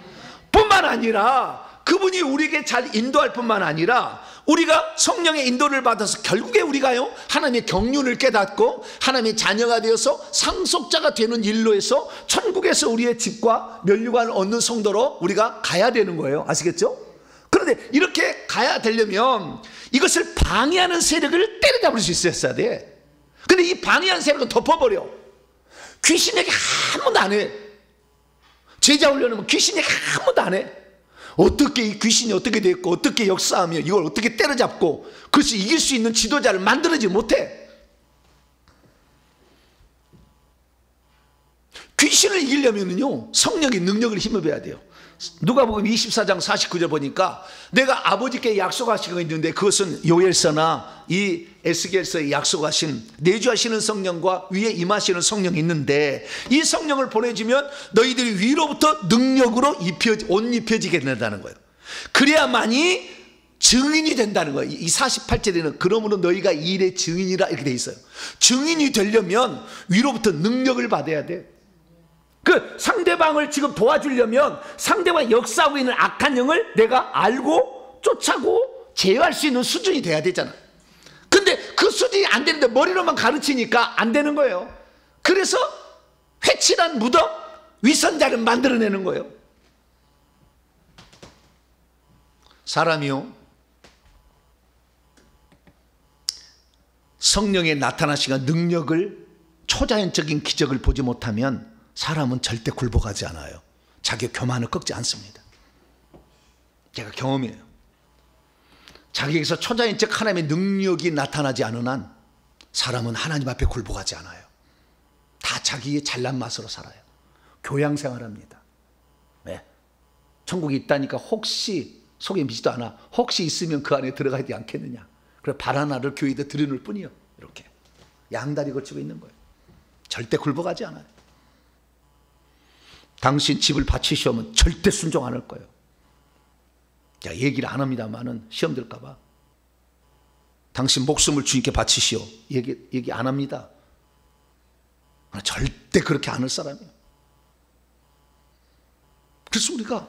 뿐만 아니라 그분이 우리에게 잘 인도할 뿐만 아니라 우리가 성령의 인도를 받아서 결국에 우리가요 하나님의 경륜을 깨닫고 하나님의 자녀가 되어서 상속자가 되는 일로 해서 천국에서 우리의 집과 면류관을 얻는 성도로 우리가 가야 되는 거예요. 아시겠죠? 그런데 이렇게 가야 되려면 이것을 방해하는 세력을 때려잡을 수 있어야 돼. 근데 이 방해하는 세력은 덮어버려. 귀신 얘기 아무도 안 해. 제자 훈련하면 귀신 얘기 아무도 안 해. 어떻게 이 귀신이 어떻게 됐고 어떻게 역사하며 이걸 어떻게 때려잡고 그것이 이길 수 있는 지도자를 만들어지 못해. 귀신을 이기려면요 성령의 능력을 힘입어야 돼요. 누가복음 24장 49절 보니까 내가 아버지께 약속하신 거 있는데 그것은 요엘서나 이 에스겔서에 약속하신 내주하시는 성령과 위에 임하시는 성령이 있는데 이 성령을 보내주면 너희들이 위로부터 능력으로 옷 입혀지게 된다는 거예요. 그래야만이 증인이 된다는 거예요. 이 48절에는 그러므로 너희가 이 일의 증인이라 이렇게 돼 있어요. 증인이 되려면 위로부터 능력을 받아야 돼. 그 상대방을 지금 도와주려면 상대방이 역사하고 있는 악한 영을 내가 알고 쫓아고 제어할 수 있는 수준이 돼야 되잖아. 근데 그 수준이 안 되는데 머리로만 가르치니까 안 되는 거예요. 그래서 회칠한 무덤 위선자를 만들어내는 거예요. 사람이요 성령의 나타나시가 능력을 초자연적인 기적을 보지 못하면 사람은 절대 굴복하지 않아요. 자기 교만을 꺾지 않습니다. 제가 경험이에요. 자기에게서 초자연적 하나님의 능력이 나타나지 않은 한 사람은 하나님 앞에 굴복하지 않아요. 다 자기의 잘난 맛으로 살아요. 교양 생활합니다. 네. 천국이 있다니까 혹시 속에 믿지도 않아. 혹시 있으면 그 안에 들어가야 되지 않겠느냐. 그래 발 하나를 교회에 들여놓을 뿐이요. 이렇게 양다리 걸치고 있는 거예요. 절대 굴복하지 않아요. 당신 집을 바치시오면 절대 순종 안 할 거예요. 자, 얘기를 안 합니다만은 시험 들까 봐. 당신 목숨을 주님께 바치시오. 얘기 안 합니다. 절대 그렇게 안 할 사람이에요. 그래서 우리가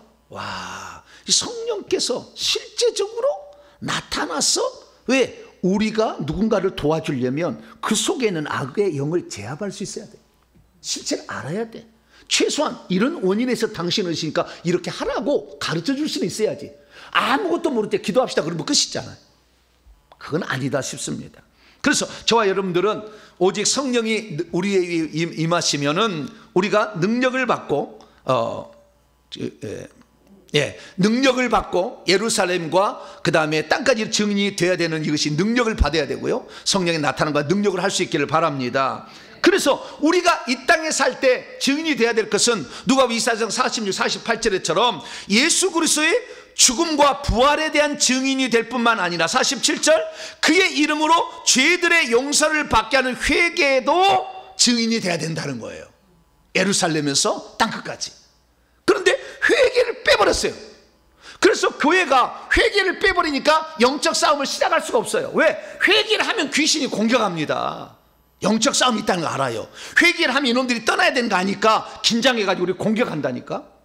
이 성령께서 실제적으로 나타나서 왜 우리가 누군가를 도와주려면 그 속에는 악의 영을 제압할 수 있어야 돼. 실제로 알아야 돼. 최소한 이런 원인에서 당신을 있으니까 이렇게 하라고 가르쳐 줄 수는 있어야지. 아무것도 모를 때 기도합시다 그러면 끝이잖아요. 그건 아니다 싶습니다. 그래서 저와 여러분들은 오직 성령이 우리에 임하시면은 우리가 능력을 받고 능력을 받고 예루살렘과 그 다음에 땅까지 증인이 되어야 되는 이것이 능력을 받아야 되고요. 성령의 나타남과 능력을 할 수 있기를 바랍니다. 그래서 우리가 이 땅에 살 때 증인이 되어야 될 것은 누가복음 24장 46, 48절에처럼 예수 그리스도의 죽음과 부활에 대한 증인이 될 뿐만 아니라 47절 그의 이름으로 죄들의 용서를 받게 하는 회개에도 증인이 돼야 된다는 거예요. 예루살렘에서 땅끝까지. 그런데 회개를 빼버렸어요. 그래서 교회가 회개를 빼버리니까 영적 싸움을 시작할 수가 없어요. 왜? 회개를 하면 귀신이 공격합니다. 영적 싸움이 있다는 거 알아요. 회개를 하면 이놈들이 떠나야 되는 거 아니까 긴장해가지고 우리 공격한다니까.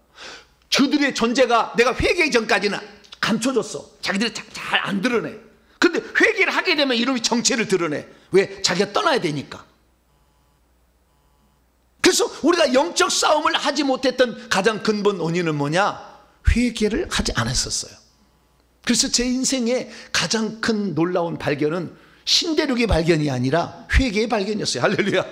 저들의 존재가 내가 회개 전까지는 감춰줬어. 자기들이 잘 안 드러내. 근데 회개를 하게 되면 이놈이 정체를 드러내. 왜? 자기가 떠나야 되니까. 그래서 우리가 영적 싸움을 하지 못했던 가장 근본 원인은 뭐냐? 회개를 하지 않았었어요. 그래서 제 인생의 가장 큰 놀라운 발견은 신대륙의 발견이 아니라 회개의 발견이었어요. 할렐루야.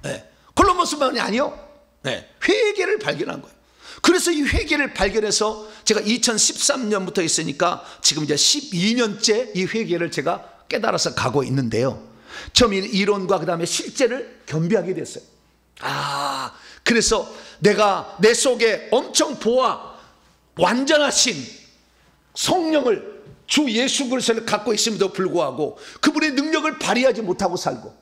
네. 콜럼버스만이 아니요. 네. 회개를 발견한 거예요. 그래서 이 회개를 발견해서 제가 2013년부터 있으니까 지금 이제 12년째 이 회개를 제가 깨달아서 가고 있는데요. 처음 이론과 그 다음에 실제를 겸비하게 됐어요. 그래서 내가 내 속에 엄청 보아 완전하신 성령을 주 예수 그리스도를 갖고 있음에도 불구하고 그분의 능력을 발휘하지 못하고 살고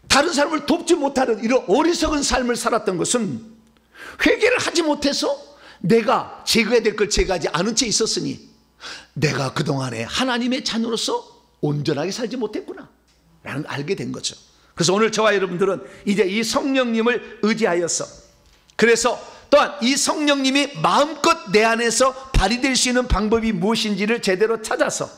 다른 사람을 돕지 못하는 이런 어리석은 삶을 살았던 것은 회개를 하지 못해서 내가 제거해야 될 걸 제거하지 않은 채 있었으니 내가 그동안에 하나님의 자녀로서 온전하게 살지 못했구나 라는 걸 알게 된 거죠. 그래서 오늘 저와 여러분들은 이제 이 성령님을 의지하여서, 그래서 또한 이 성령님이 마음껏 내 안에서 발휘될 수 있는 방법이 무엇인지를 제대로 찾아서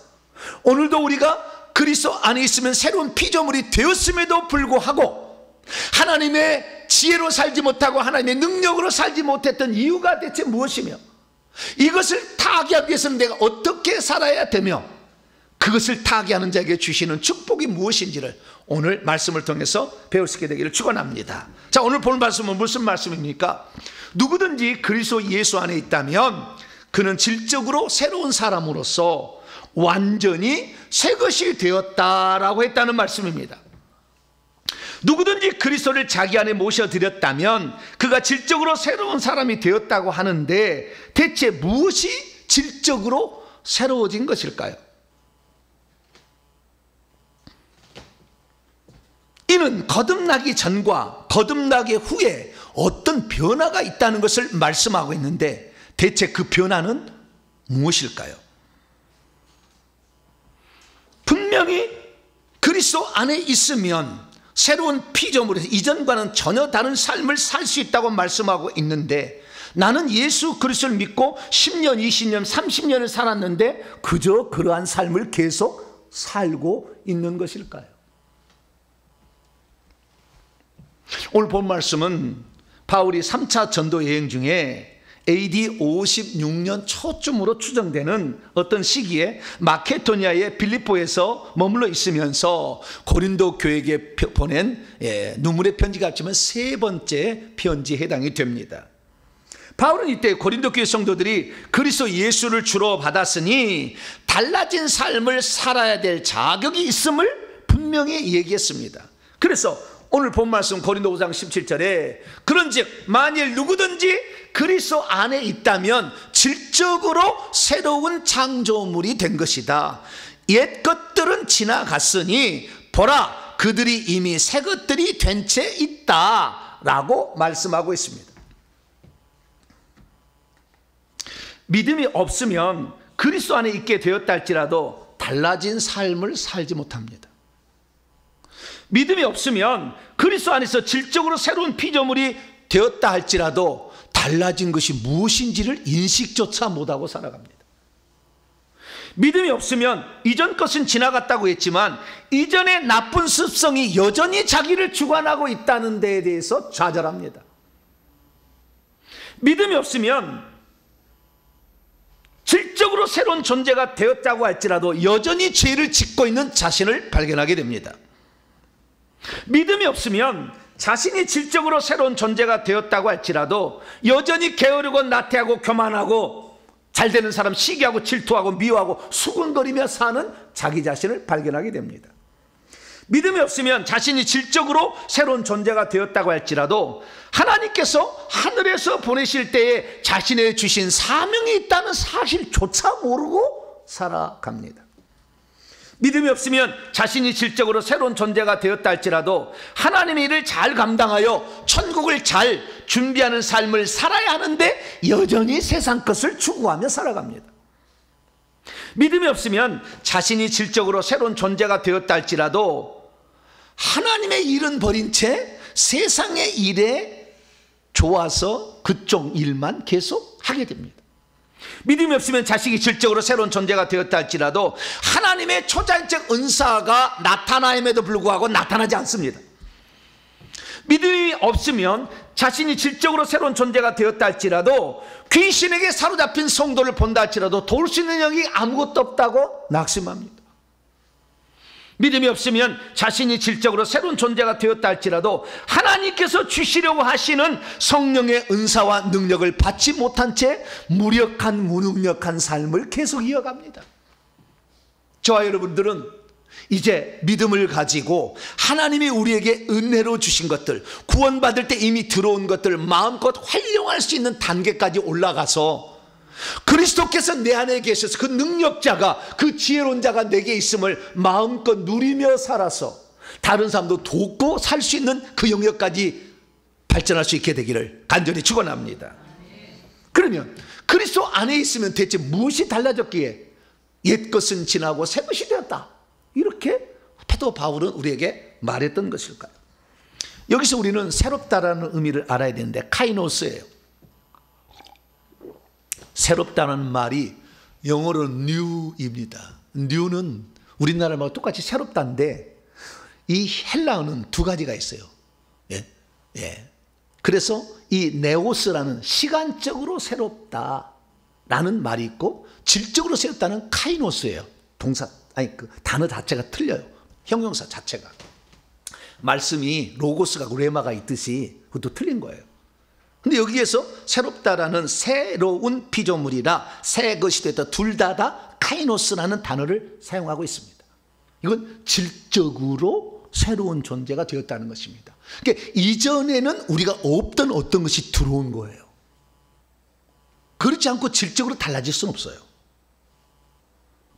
오늘도 우리가 그리스도 안에 있으면 새로운 피조물이 되었음에도 불구하고 하나님의 지혜로 살지 못하고 하나님의 능력으로 살지 못했던 이유가 대체 무엇이며 이것을 타개하기 위해서는 내가 어떻게 살아야 되며 그것을 타개하는 자에게 주시는 축복이 무엇인지를 오늘 말씀을 통해서 배울 수 있게 되기를 축원합니다. 자, 오늘 본 말씀은 무슨 말씀입니까? 누구든지 그리스도 예수 안에 있다면 그는 질적으로 새로운 사람으로서 완전히 새 것이 되었다라고 했다는 말씀입니다. 누구든지 그리스도를 자기 안에 모셔드렸다면 그가 질적으로 새로운 사람이 되었다고 하는데 대체 무엇이 질적으로 새로워진 것일까요? 이는 거듭나기 전과 거듭나기 후에 어떤 변화가 있다는 것을 말씀하고 있는데 대체 그 변화는 무엇일까요? 분명히 그리스도 안에 있으면 새로운 피조물에서 이전과는 전혀 다른 삶을 살 수 있다고 말씀하고 있는데 나는 예수 그리스도를 믿고 10년, 20년, 30년을 살았는데 그저 그러한 삶을 계속 살고 있는 것일까요? 오늘 본 말씀은 바울이 3차 전도 여행 중에 AD 56년 초쯤으로 추정되는 어떤 시기에 마케도니아의 빌립보에서 머물러 있으면서 고린도 교회에게 보낸 눈물의 편지가 합치면 세 번째 편지에 해당이 됩니다. 바울은 이때 고린도 교회 성도들이 그리스도 예수를 주로 받았으니 달라진 삶을 살아야 될 자격이 있음을 분명히 얘기했습니다. 그래서 오늘 본 말씀 고린도 5장 17절에 그런즉 만일 누구든지 그리스도 안에 있다면 질적으로 새로운 창조물이 된 것이다. 옛 것들은 지나갔으니 보라 그들이 이미 새 것들이 된 채 있다라고 말씀하고 있습니다. 믿음이 없으면 그리스도 안에 있게 되었다 할지라도 달라진 삶을 살지 못합니다. 믿음이 없으면 그리스도 안에서 질적으로 새로운 피조물이 되었다 할지라도 달라진 것이 무엇인지를 인식조차 못하고 살아갑니다. 믿음이 없으면 이전 것은 지나갔다고 했지만 이전의 나쁜 습성이 여전히 자기를 주관하고 있다는 데에 대해서 좌절합니다. 믿음이 없으면 질적으로 새로운 존재가 되었다고 할지라도 여전히 죄를 짓고 있는 자신을 발견하게 됩니다. 믿음이 없으면 자신이 질적으로 새로운 존재가 되었다고 할지라도 여전히 게으르고 나태하고 교만하고 잘되는 사람 시기하고 질투하고 미워하고 수군거리며 사는 자기 자신을 발견하게 됩니다. 믿음이 없으면 자신이 질적으로 새로운 존재가 되었다고 할지라도 하나님께서 하늘에서 보내실 때에 자신의 주신 사명이 있다는 사실조차 모르고 살아갑니다. 믿음이 없으면 자신이 질적으로 새로운 존재가 되었다 할지라도 하나님의 일을 잘 감당하여 천국을 잘 준비하는 삶을 살아야 하는데 여전히 세상 것을 추구하며 살아갑니다. 믿음이 없으면 자신이 질적으로 새로운 존재가 되었다 할지라도 하나님의 일은 버린 채 세상의 일에 좋아서 그쪽 일만 계속 하게 됩니다. 믿음이 없으면 자식이 질적으로 새로운 존재가 되었다 할지라도 하나님의 초자연적 은사가 나타남에도 불구하고 나타나지 않습니다. 믿음이 없으면 자신이 질적으로 새로운 존재가 되었다 할지라도 귀신에게 사로잡힌 성도를 본다 할지라도 도울 수 있는 영이 아무것도 없다고 낙심합니다. 믿음이 없으면 자신이 질적으로 새로운 존재가 되었다 할지라도 하나님 하나님께서 주시려고 하시는 성령의 은사와 능력을 받지 못한 채 무력한 무능력한 삶을 계속 이어갑니다. 저와 여러분들은 이제 믿음을 가지고 하나님이 우리에게 은혜로 주신 것들, 구원받을 때 이미 들어온 것들을 마음껏 활용할 수 있는 단계까지 올라가서 그리스도께서 내 안에 계셔서 그 능력자가, 그 지혜로운 자가 내게 있음을 마음껏 누리며 살아서 다른 사람도 돕고 살 수 있는 그 영역까지 발전할 수 있게 되기를 간절히 축원합니다. 그러면 그리스도 안에 있으면 대체 무엇이 달라졌기에 옛것은 지나고 새것이 되었다, 이렇게 사도 바울은 우리에게 말했던 것일까요? 여기서 우리는 새롭다라는 의미를 알아야 되는데 카이노스예요. 새롭다는 말이 영어로 new입니다. new는 우리나라 말과 똑같이 새롭다인데 이 헬라어는 두 가지가 있어요. 그래서 이 네오스라는 시간적으로 새롭다라는 말이 있고, 질적으로 새롭다는 카이노스예요. 그 단어 자체가 틀려요. 형용사 자체가. 말씀이 로고스가 레마가 있듯이 그것도 틀린 거예요. 근데 여기에서 새롭다라는 새로운 피조물이라 새 것이 됐다, 둘 다 카이노스라는 단어를 사용하고 있습니다. 이건 질적으로 새로운 존재가 되었다는 것입니다. 그러니까 이전에는 우리가 없던 어떤 것이 들어온 거예요. 그렇지 않고 질적으로 달라질 수는 없어요.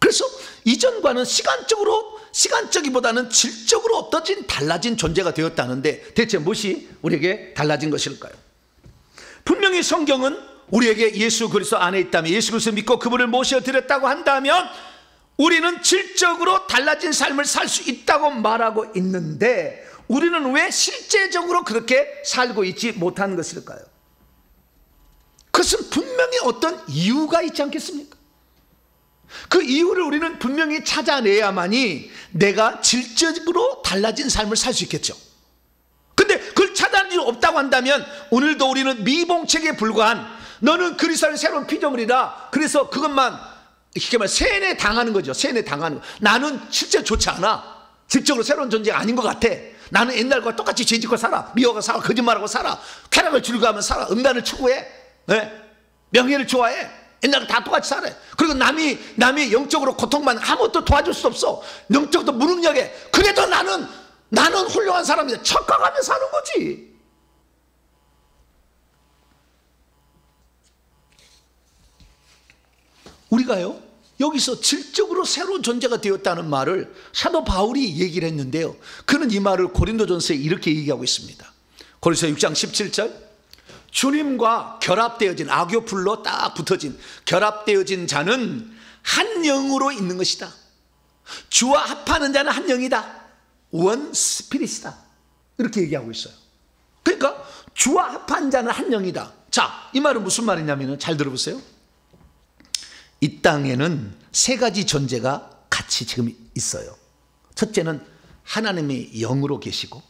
그래서 이전과는 시간적이보다는 질적으로 어떠진 달라진 존재가 되었다는데 대체 무엇이 우리에게 달라진 것일까요? 분명히 성경은 우리에게 예수 그리스도 안에 있다면, 예수 그리스도 믿고 그분을 모셔드렸다고 한다면 우리는 질적으로 달라진 삶을 살 수 있다고 말하고 있는데, 우리는 왜 실제적으로 그렇게 살고 있지 못한 것일까요? 그것은 분명히 어떤 이유가 있지 않겠습니까? 그 이유를 우리는 분명히 찾아내야만이 내가 질적으로 달라진 삶을 살 수 있겠죠. 근데 그걸 찾아낼 수 없다고 한다면 오늘도 우리는 미봉책에 불과한, 너는 그리스도의 새로운 피조물이다, 그래서 그것만 이렇게 말 세뇌 당하는 거죠. 세뇌 당하는 거. 나는 실제 좋지 않아, 질적으로 새로운 존재가 아닌 것 같아, 나는 옛날과 똑같이 죄짓고 살아, 미워가 살아, 거짓말하고 살아, 쾌락을 즐거워하면 살아, 음란을 추구해, 명예를 좋아해, 옛날과 다 똑같이 살아. 그리고 남이 영적으로 고통만 아무것도 도와줄 수 없어, 영적으로 무능력해, 그래도 나는 훌륭한 사람이다, 척각하며 사는 거지. 우리가요 여기서 질적으로 새로운 존재가 되었다는 말을 사도 바울이 얘기를 했는데요, 그는 이 말을 고린도전서에 이렇게 얘기하고 있습니다. 고린도서 6장 17절, 주님과 결합되어진, 아교풀로 딱 붙어진, 결합되어진 자는 한 영으로 있는 것이다. 주와 합하는 자는 한 영이다, 원 스피릿이다, 이렇게 얘기하고 있어요. 그러니까 주와 합한 자는 한 영이다. 자, 이 말은 무슨 말이냐면, 잘 들어보세요. 이 땅에는 세 가지 존재가 같이 지금 있어요. 첫째는 하나님이 영으로 계시고,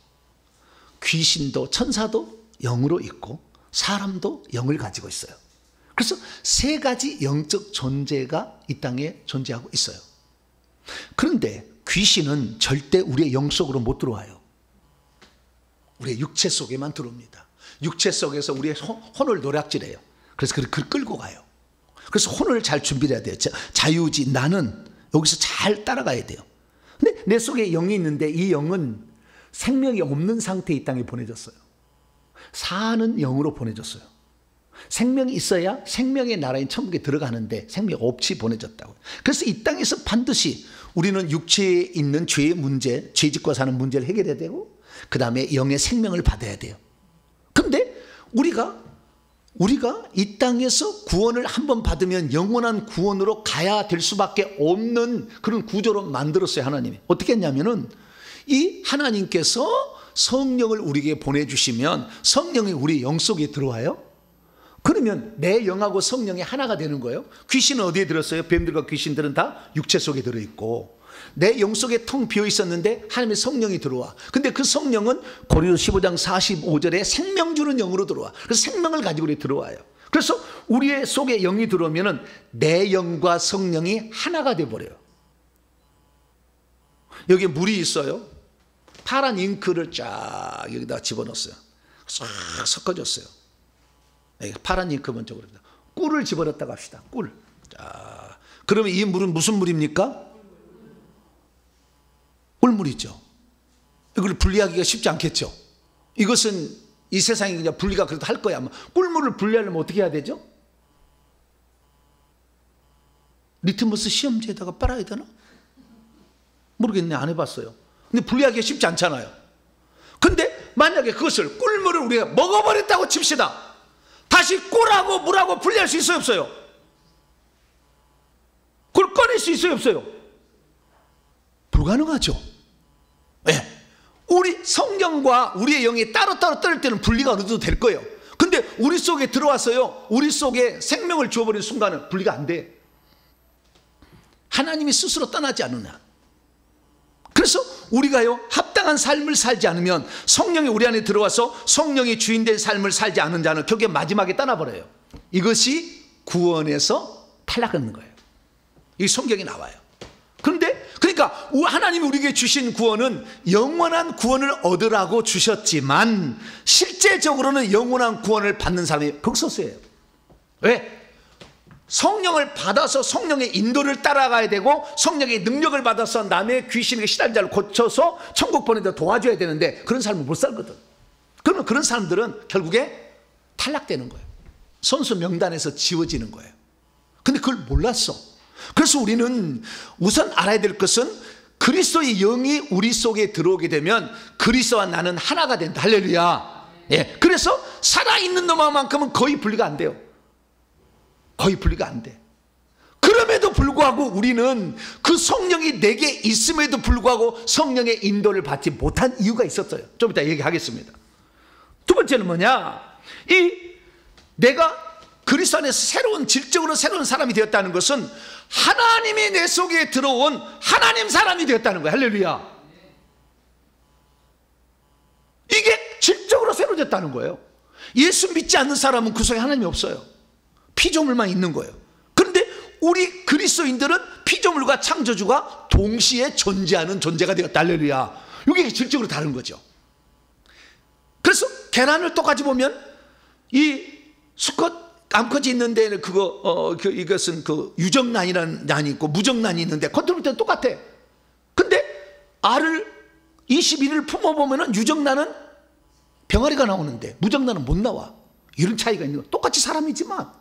귀신도 천사도 영으로 있고, 사람도 영을 가지고 있어요. 그래서 세 가지 영적 존재가 이 땅에 존재하고 있어요. 그런데 귀신은 절대 우리의 영 속으로 못 들어와요. 우리의 육체 속에만 들어옵니다. 육체 속에서 우리의 혼을 노략질해요. 그래서 그걸 끌고 가요. 그래서 혼을 잘 준비해야 돼요. 자유지, 나는 여기서 잘 따라가야 돼요. 근데 내 속에 영이 있는데 이 영은 생명이 없는 상태에 이 땅에 보내졌어요. 사는 영으로 보내졌어요. 생명이 있어야 생명의 나라인 천국에 들어가는데 생명이 없이 보내졌다고. 그래서 이 땅에서 반드시 우리는 육체에 있는 죄의 문제, 죄짓고 사는 문제를 해결해야 되고, 그 다음에 영의 생명을 받아야 돼요. 그런데 우리가 이 땅에서 구원을 한번 받으면 영원한 구원으로 가야 될 수밖에 없는 그런 구조로 만들었어요. 하나님이 어떻게 했냐면은, 이 하나님께서 성령을 우리에게 보내주시면 성령이 우리 영 속에 들어와요. 그러면 내 영하고 성령이 하나가 되는 거예요. 귀신은 어디에 들었어요? 뱀들과 귀신들은 다 육체 속에 들어있고, 내 영 속에 텅 비어 있었는데 하나님의 성령이 들어와. 근데 그 성령은 고린도서 15장 45절에 생명 주는 영으로 들어와. 그래서 생명을 가지고 우리 들어와요. 그래서 우리의 속에 영이 들어오면은 내 영과 성령이 하나가 돼 버려요. 여기에 물이 있어요. 파란 잉크를 쫙 여기다 집어넣었어요. 싹 섞어줬어요. 파란 잉크 먼저 그럽니다. 꿀을 집어넣었다고 합시다. 꿀. 자, 그러면 이 물은 무슨 물입니까? 꿀물이죠. 이걸 분리하기가 쉽지 않겠죠. 이것은 이 세상에 그냥 분리가 그래도 할 거야. 꿀물을 분리하려면 어떻게 해야 되죠? 리트머스 시험지에다가 빨아야 되나? 모르겠네. 안 해봤어요. 근데 분리하기가 쉽지 않잖아요. 근데 만약에 그것을 꿀물을 우리가 먹어버렸다고 칩시다. 다시 꿀하고 물하고 분리할 수 있어요, 없어요? 그걸 꺼낼 수 있어요, 없어요? 불가능하죠. 네. 우리 성령과 우리의 영이 따로따로 떨 때는 분리가 어느 정도 될 거예요. 근데 우리 속에 들어와서요, 우리 속에 생명을 주어버리는 순간은 분리가 안 돼. 하나님이 스스로 떠나지 않느냐. 그래서 우리가요, 합당한 삶을 살지 않으면, 성령이 우리 안에 들어와서 성령이 주인된 삶을 살지 않은 자는 결국에 마지막에 떠나버려요. 이것이 구원에서 탈락하는 거예요. 이 성경이 나와요. 그런데 그러니까 하나님이 우리에게 주신 구원은 영원한 구원을 얻으라고 주셨지만, 실제적으로는 영원한 구원을 받는 사람이 극소수예요. 왜? 성령을 받아서 성령의 인도를 따라가야 되고, 성령의 능력을 받아서 남의 귀신에게 시달린 자를 고쳐서 천국 보내다 도와줘야 되는데, 그런 삶을 못 살거든. 그러면 그런 사람들은 결국에 탈락되는 거예요. 선수 명단에서 지워지는 거예요. 근데 그걸 몰랐어. 그래서 우리는 우선 알아야 될 것은, 그리스도의 영이 우리 속에 들어오게 되면 그리스도와 나는 하나가 된다. 할렐루야. 예. 그래서 살아있는 놈만큼은 거의 분리가 안 돼요. 거의 분리가 안 돼. 그럼에도 불구하고 우리는 그 성령이 내게 있음에도 불구하고 성령의 인도를 받지 못한 이유가 있었어요. 좀 이따 얘기하겠습니다. 두 번째는 뭐냐? 내가 그리스도 안에서 새로운, 질적으로 새로운 사람이 되었다는 것은 하나님이 내 속에 들어온 하나님 사람이 되었다는 거예요. 할렐루야. 이게 질적으로 새로워졌다는 거예요. 예수 믿지 않는 사람은 그 속에 하나님이 없어요. 피조물만 있는 거예요. 그런데 우리 그리스도인들은 피조물과 창조주가 동시에 존재하는 존재가 되었다. 할렐루야. 이게 질적으로 다른 거죠. 그래서 계란을 똑같이 보면 이 수컷 암컷이 있는데 이것은 유정란이라는 난이 있고 무정란이 있는데 컨트롤 똑같아. 근데 알을 21일 품어보면 유정란은 병아리가 나오는데 무정란은 못 나와. 이런 차이가 있는 거야. 똑같이 사람이지만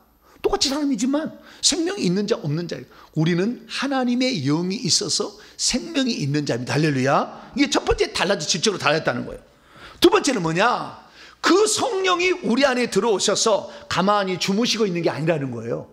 생명이 있는 자 없는 자. 우리는 하나님의 영이 있어서 생명이 있는 자입니다. 할렐루야. 이게 첫 번째 달라져, 질적으로 달라졌다는 거예요. 두 번째는 뭐냐? 그 성령이 우리 안에 들어오셔서 가만히 주무시고 있는 게 아니라는 거예요.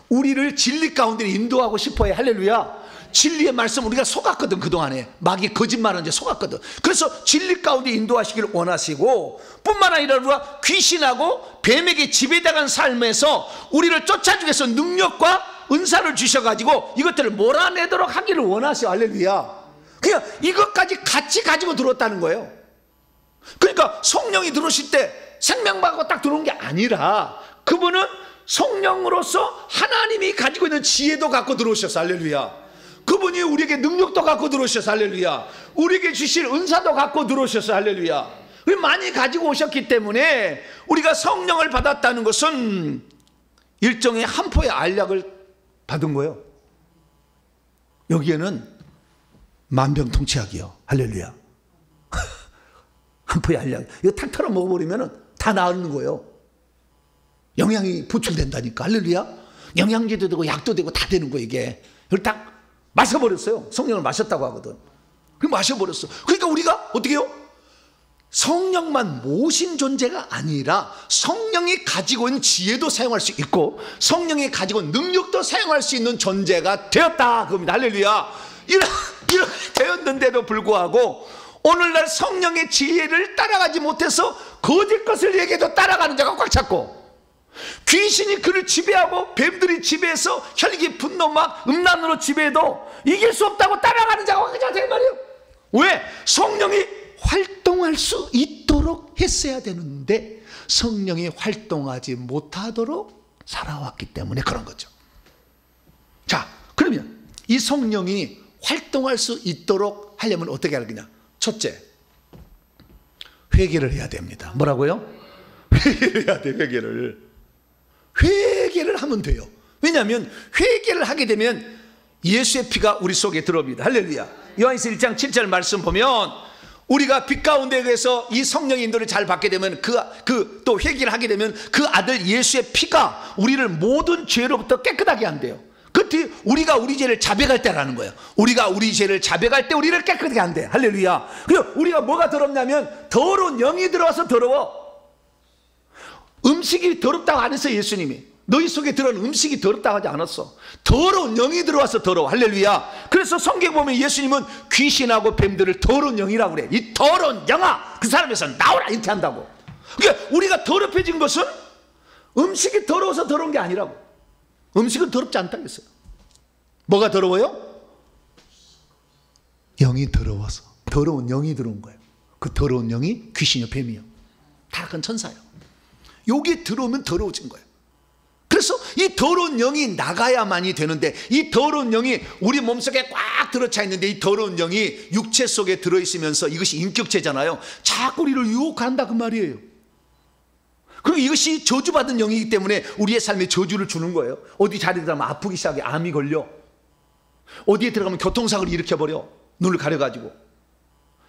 우리를 진리 가운데 인도하고 싶어요. 할렐루야. 진리의 말씀 우리가 속았거든. 그동안에 마귀 거짓말은 이제 속았거든. 그래서 진리 가운데 인도하시기를 원하시고, 뿐만 아니라 우리가 귀신하고 뱀에게 지배당한 삶에서 우리를 쫓아주기 위해서 능력과 은사를 주셔가지고 이것들을 몰아내도록 하기를 원하셔. 할렐루야. 그냥 이것까지 같이 가지고 들어왔다는 거예요. 그러니까 성령이 들어오실 때 생명받고 딱 들어온 게 아니라, 그분은 성령으로서 하나님이 가지고 있는 지혜도 갖고 들어오셨어. 할렐루야. 그분이 우리에게 능력도 갖고 들어오셨어. 할렐루야. 우리에게 주실 은사도 갖고 들어오셨어. 할렐루야. 많이 가지고 오셨기 때문에 우리가 성령을 받았다는 것은 일종의 한 포의 알약을 받은 거예요. 여기에는 만병통치약이요. 할렐루야. 한 포의 알약. 이거 탁 털어 먹어버리면 다 나은 거예요. 영양이 보충된다니까. 할렐루야. 영양제도 되고 약도 되고 다 되는 거예요. 이게. 이걸 딱 마셔버렸어요. 성령을 마셨다고 하거든. 그 마셔버렸어. 그러니까 우리가 어떻게 해요? 성령만 모신 존재가 아니라 성령이 가지고 있는 지혜도 사용할 수 있고 성령이 가지고 있는 능력도 사용할 수 있는 존재가 되었다 그겁니다. 할렐루야. 이렇게 되었는데도 불구하고 오늘날 성령의 지혜를 따라가지 못해서 거짓 것을 얘기해도 따라가는 자가 꽉 찼고, 귀신이 그를 지배하고 뱀들이 지배해서 혈기, 분노, 막 음란으로 지배해도 이길 수 없다고 따라가는 자가 꽉 찼단 말이에요. 왜? 성령이 활동할 수 있도록 했어야 되는데 성령이 활동하지 못하도록 살아왔기 때문에 그런 거죠. 자, 그러면 이 성령이 활동할 수 있도록 하려면 어떻게 하느냐? 첫째, 회개를 해야 됩니다. 뭐라고요? 회개를 해야 돼. 회개를 하면 돼요. 왜냐하면 회개를 하게 되면 예수의 피가 우리 속에 들어옵니다. 할렐루야. 요한일서 1장 7절 말씀 보면 우리가 빛 가운데에서 이 성령의 인도를 잘 받게 되면 또 회개를 하게 되면 그 아들 예수의 피가 우리를 모든 죄로부터 깨끗하게 한대요. 그 뒤 우리가 우리 죄를 자백할 때라는 거예요. 우리가 우리 죄를 자백할 때 우리를 깨끗하게 한대. 할렐루야. 그리고 우리가 뭐가 더럽냐면 더러운 영이 들어와서 더러워. 음식이 더럽다고 안 했어요. 예수님이 너희 속에 들어온 음식이 더럽다고 하지 않았어. 더러운 영이 들어와서 더러워. 할렐루야. 그래서 성경 보면 예수님은 귀신하고 뱀들을 더러운 영이라고 그래. 이 더러운 영아 그 사람에서 나오라 이렇게 한다고. 그러니까 우리가 더럽혀진 것은 음식이 더러워서 더러운 게 아니라고. 음식은 더럽지 않다고 했어요. 뭐가 더러워요? 영이 더러워서. 더러운 영이 들어온 거예요. 그 더러운 영이 귀신이요 뱀이요 타락한 천사예요. 여기 들어오면 더러워진 거예요. 그래서 이 더러운 영이 나가야만이 되는데 이 더러운 영이 우리 몸속에 꽉 들어차 있는데 이 더러운 영이 육체 속에 들어있으면서 이것이 인격체잖아요. 자꾸 우리를 유혹한다 그 말이에요. 그리고 이것이 저주받은 영이기 때문에 우리의 삶에 저주를 주는 거예요. 어디 자리에 들어가면 아프기 시작해. 암이 걸려. 어디에 들어가면 교통사고를 일으켜버려. 눈을 가려가지고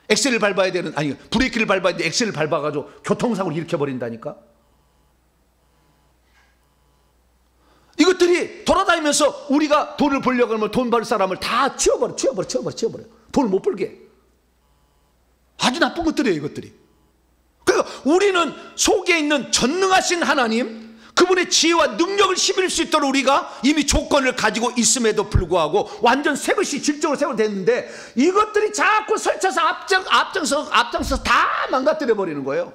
엑셀을 밟아야 되는 아니 브레이크를 밟아야 되는데 엑셀을 밟아가지고 교통사고를 일으켜버린다니까. 이것들이 돌아다니면서 우리가 돈을 벌려고 하면 돈 벌 사람을 다 치워버려. 돈을 못 벌게. 아주 나쁜 것들이에요 이것들이. 그러니까 우리는 속에 있는 전능하신 하나님 그분의 지혜와 능력을 힘입을 수 있도록 우리가 이미 조건을 가지고 있음에도 불구하고 완전 새 것이 질적으로 새로 됐는데 이것들이 자꾸 설쳐서 앞장서 다 망가뜨려 버리는 거예요.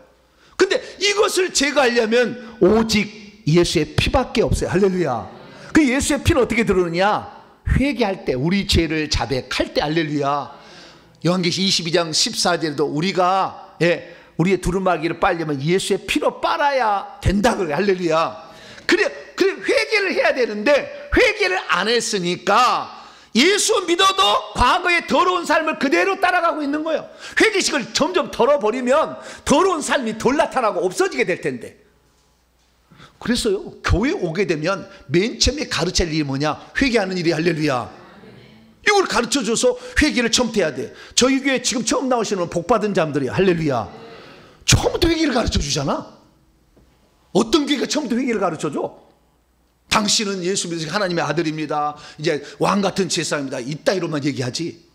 근데 이것을 제거하려면 오직 예수의 피밖에 없어요. 할렐루야. 그 예수의 피는 어떻게 들어오느냐? 회개할 때 우리 죄를 자백할 때. 할렐루야. 요한계시 22장 14절에도 우리가 우리의 두루마기를 빨려면 예수의 피로 빨아야 된다 그래. 할렐루야. 그래 회개를 해야 되는데 회개를 안 했으니까 예수 믿어도 과거의 더러운 삶을 그대로 따라가고 있는 거예요. 회개식을 점점 덜어버리면 더러운 삶이 덜 나타나고 없어지게 될 텐데. 그래서요 교회 오게 되면 맨 처음에 가르칠 일이 뭐냐? 회개하는 일이. 할렐루야. 이걸 가르쳐줘서 회개를 처음부터 해야 돼. 저희 교회 지금 처음 나오시는 복받은 자들이야. 할렐루야. 처음부터 회개를 가르쳐주잖아. 어떤 교회가 처음부터 회개를 가르쳐줘? 당신은 예수 믿으신 하나님의 아들입니다. 이제 왕같은 제사입니다. 이따위로만 얘기하지.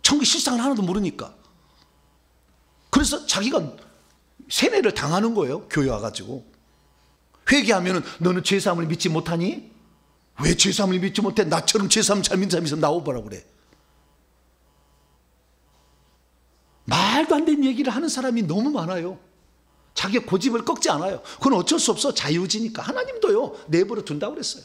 천국 실상을 하나도 모르니까. 그래서 자기가 세뇌를 당하는 거예요. 교회 와가지고. 회개하면 너는 죄사함을 믿지 못하니? 왜 죄사함을 믿지 못해? 나처럼 죄사함 잘 믿는 사람이 있으면 나오보라고 그래. 말도 안 되는 얘기를 하는 사람이 너무 많아요. 자기의 고집을 꺾지 않아요. 그건 어쩔 수 없어. 자유지니까. 하나님도요 내버려 둔다고 그랬어요.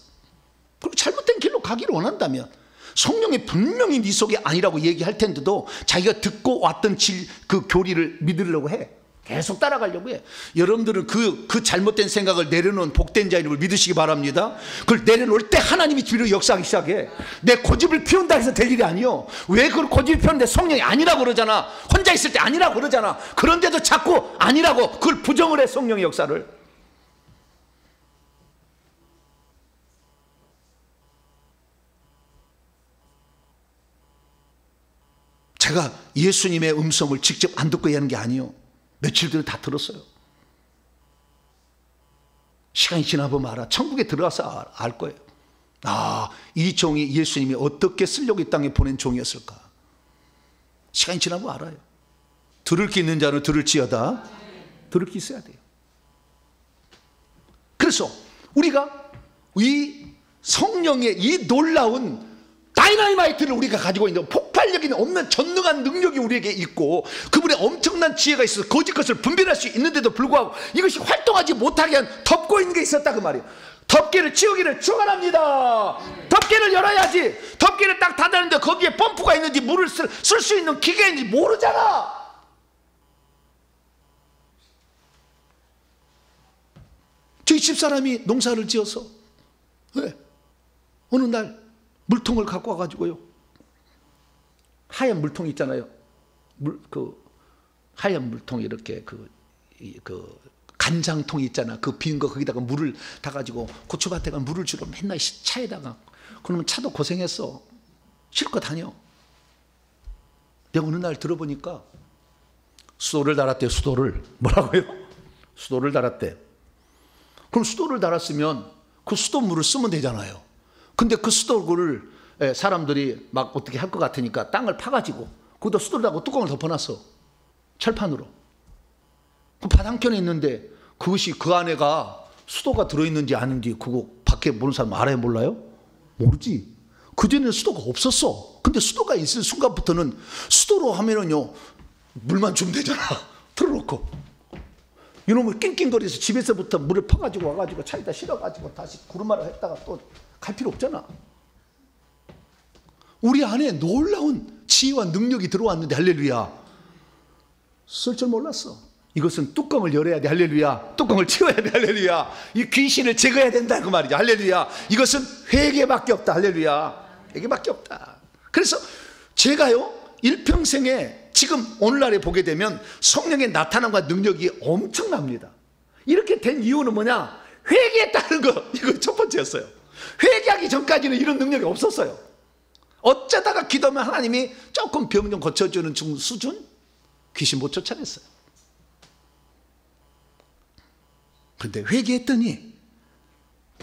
그리고 잘못된 길로 가기를 원한다면 성령이 분명히 네 속에 아니라고 얘기할 텐데도 자기가 듣고 왔던 그 교리를 믿으려고 해. 계속 따라가려고 해. 여러분들은 그 잘못된 생각을 내려놓은 복된 자 이름을 믿으시기 바랍니다. 그걸 내려놓을 때 하나님이 뒤로 역사하기 시작해. 내 고집을 피운다 해서 될 일이 아니요. 왜 그걸 고집을 피우는데 성령이 아니라고 그러잖아. 혼자 있을 때 아니라고 그러잖아. 그런데도 자꾸 아니라고 그걸 부정을 해. 성령의 역사를. 제가 예수님의 음성을 직접 안 듣고 하는 게 아니요. 며칠 전에 다 들었어요. 시간이 지나보면 알아. 천국에 들어가서 알 거예요. 아, 이 종이 예수님이 어떻게 쓰려고 이 땅에 보낸 종이었을까. 시간이 지나보면 알아요. 들을 게 있는 자는 들을지어다. 들을 게 있어야 돼요. 그래서 우리가 이 성령의 이 놀라운 다이나마이트를 우리가 가지고 있는 폭발력이 없는 전능한 능력이 우리에게 있고 그분의 엄청난 지혜가 있어서 거짓 것을 분별할 수 있는데도 불구하고 이것이 활동하지 못하게 한 덮고 있는 게 있었다 그 말이에요. 덮개를 치우기를 축원합니다. 덮개를 열어야지. 덮개를 딱 닫았는데 거기에 펌프가 있는지 물을 쓸 수 있는 기계인지 모르잖아. 저희 집사람이 농사를 지어서 어느 날 물통을 갖고 와가지고요. 하얀 물통 있잖아요. 하얀 물통에 이렇게 그 간장통이 있잖아. 그 빈 거 거기다가 물을 다 가지고 고추밭에 가 물을 주러 맨날 차에다가. 그러면 차도 고생했어. 실컷 다녀. 내가 어느 날 들어보니까 수도를 달았대요. 수도를. 뭐라고요? 수도를 달았대. 그럼 수도를 달았으면 그 수도물을 쓰면 되잖아요. 근데 그 수도를 사람들이 막 어떻게 할 것 같으니까 땅을 파가지고 거기다 수도를 달고 뚜껑을 덮어놨어. 철판으로. 그 바닥견에 있는데 그것이 그 안에가 수도가 들어있는지 아닌지 그거 밖에 모르는 사람 알아요? 몰라요? 모르지. 그전에는 수도가 없었어. 근데 수도가 있을 순간부터는 수도로 하면은요 물만 주면 되잖아. 틀어놓고 이놈을 낑낑거려서 집에서부터 물을 퍼가지고 와가지고 차에다 실어가지고 다시 구름마를 했다가 또 갈 필요 없잖아. 우리 안에 놀라운 지혜와 능력이 들어왔는데 할렐루야. 쓸 줄 몰랐어. 이것은 뚜껑을 열어야 돼. 할렐루야. 뚜껑을 치워야 돼. 할렐루야. 이 귀신을 제거해야 된다 그 말이죠. 할렐루야. 이것은 회개밖에 없다. 할렐루야. 회개밖에 없다. 그래서 제가요 일평생에 지금 오늘날에 보게 되면 성령의 나타남과 능력이 엄청납니다. 이렇게 된 이유는 뭐냐? 회개했다는 거. 이거 첫 번째였어요. 회개하기 전까지는 이런 능력이 없었어요. 어쩌다가 기도하면 하나님이 조금 병 좀 고쳐주는 수준? 귀신 못 쫓아냈어요. 그런데 회개했더니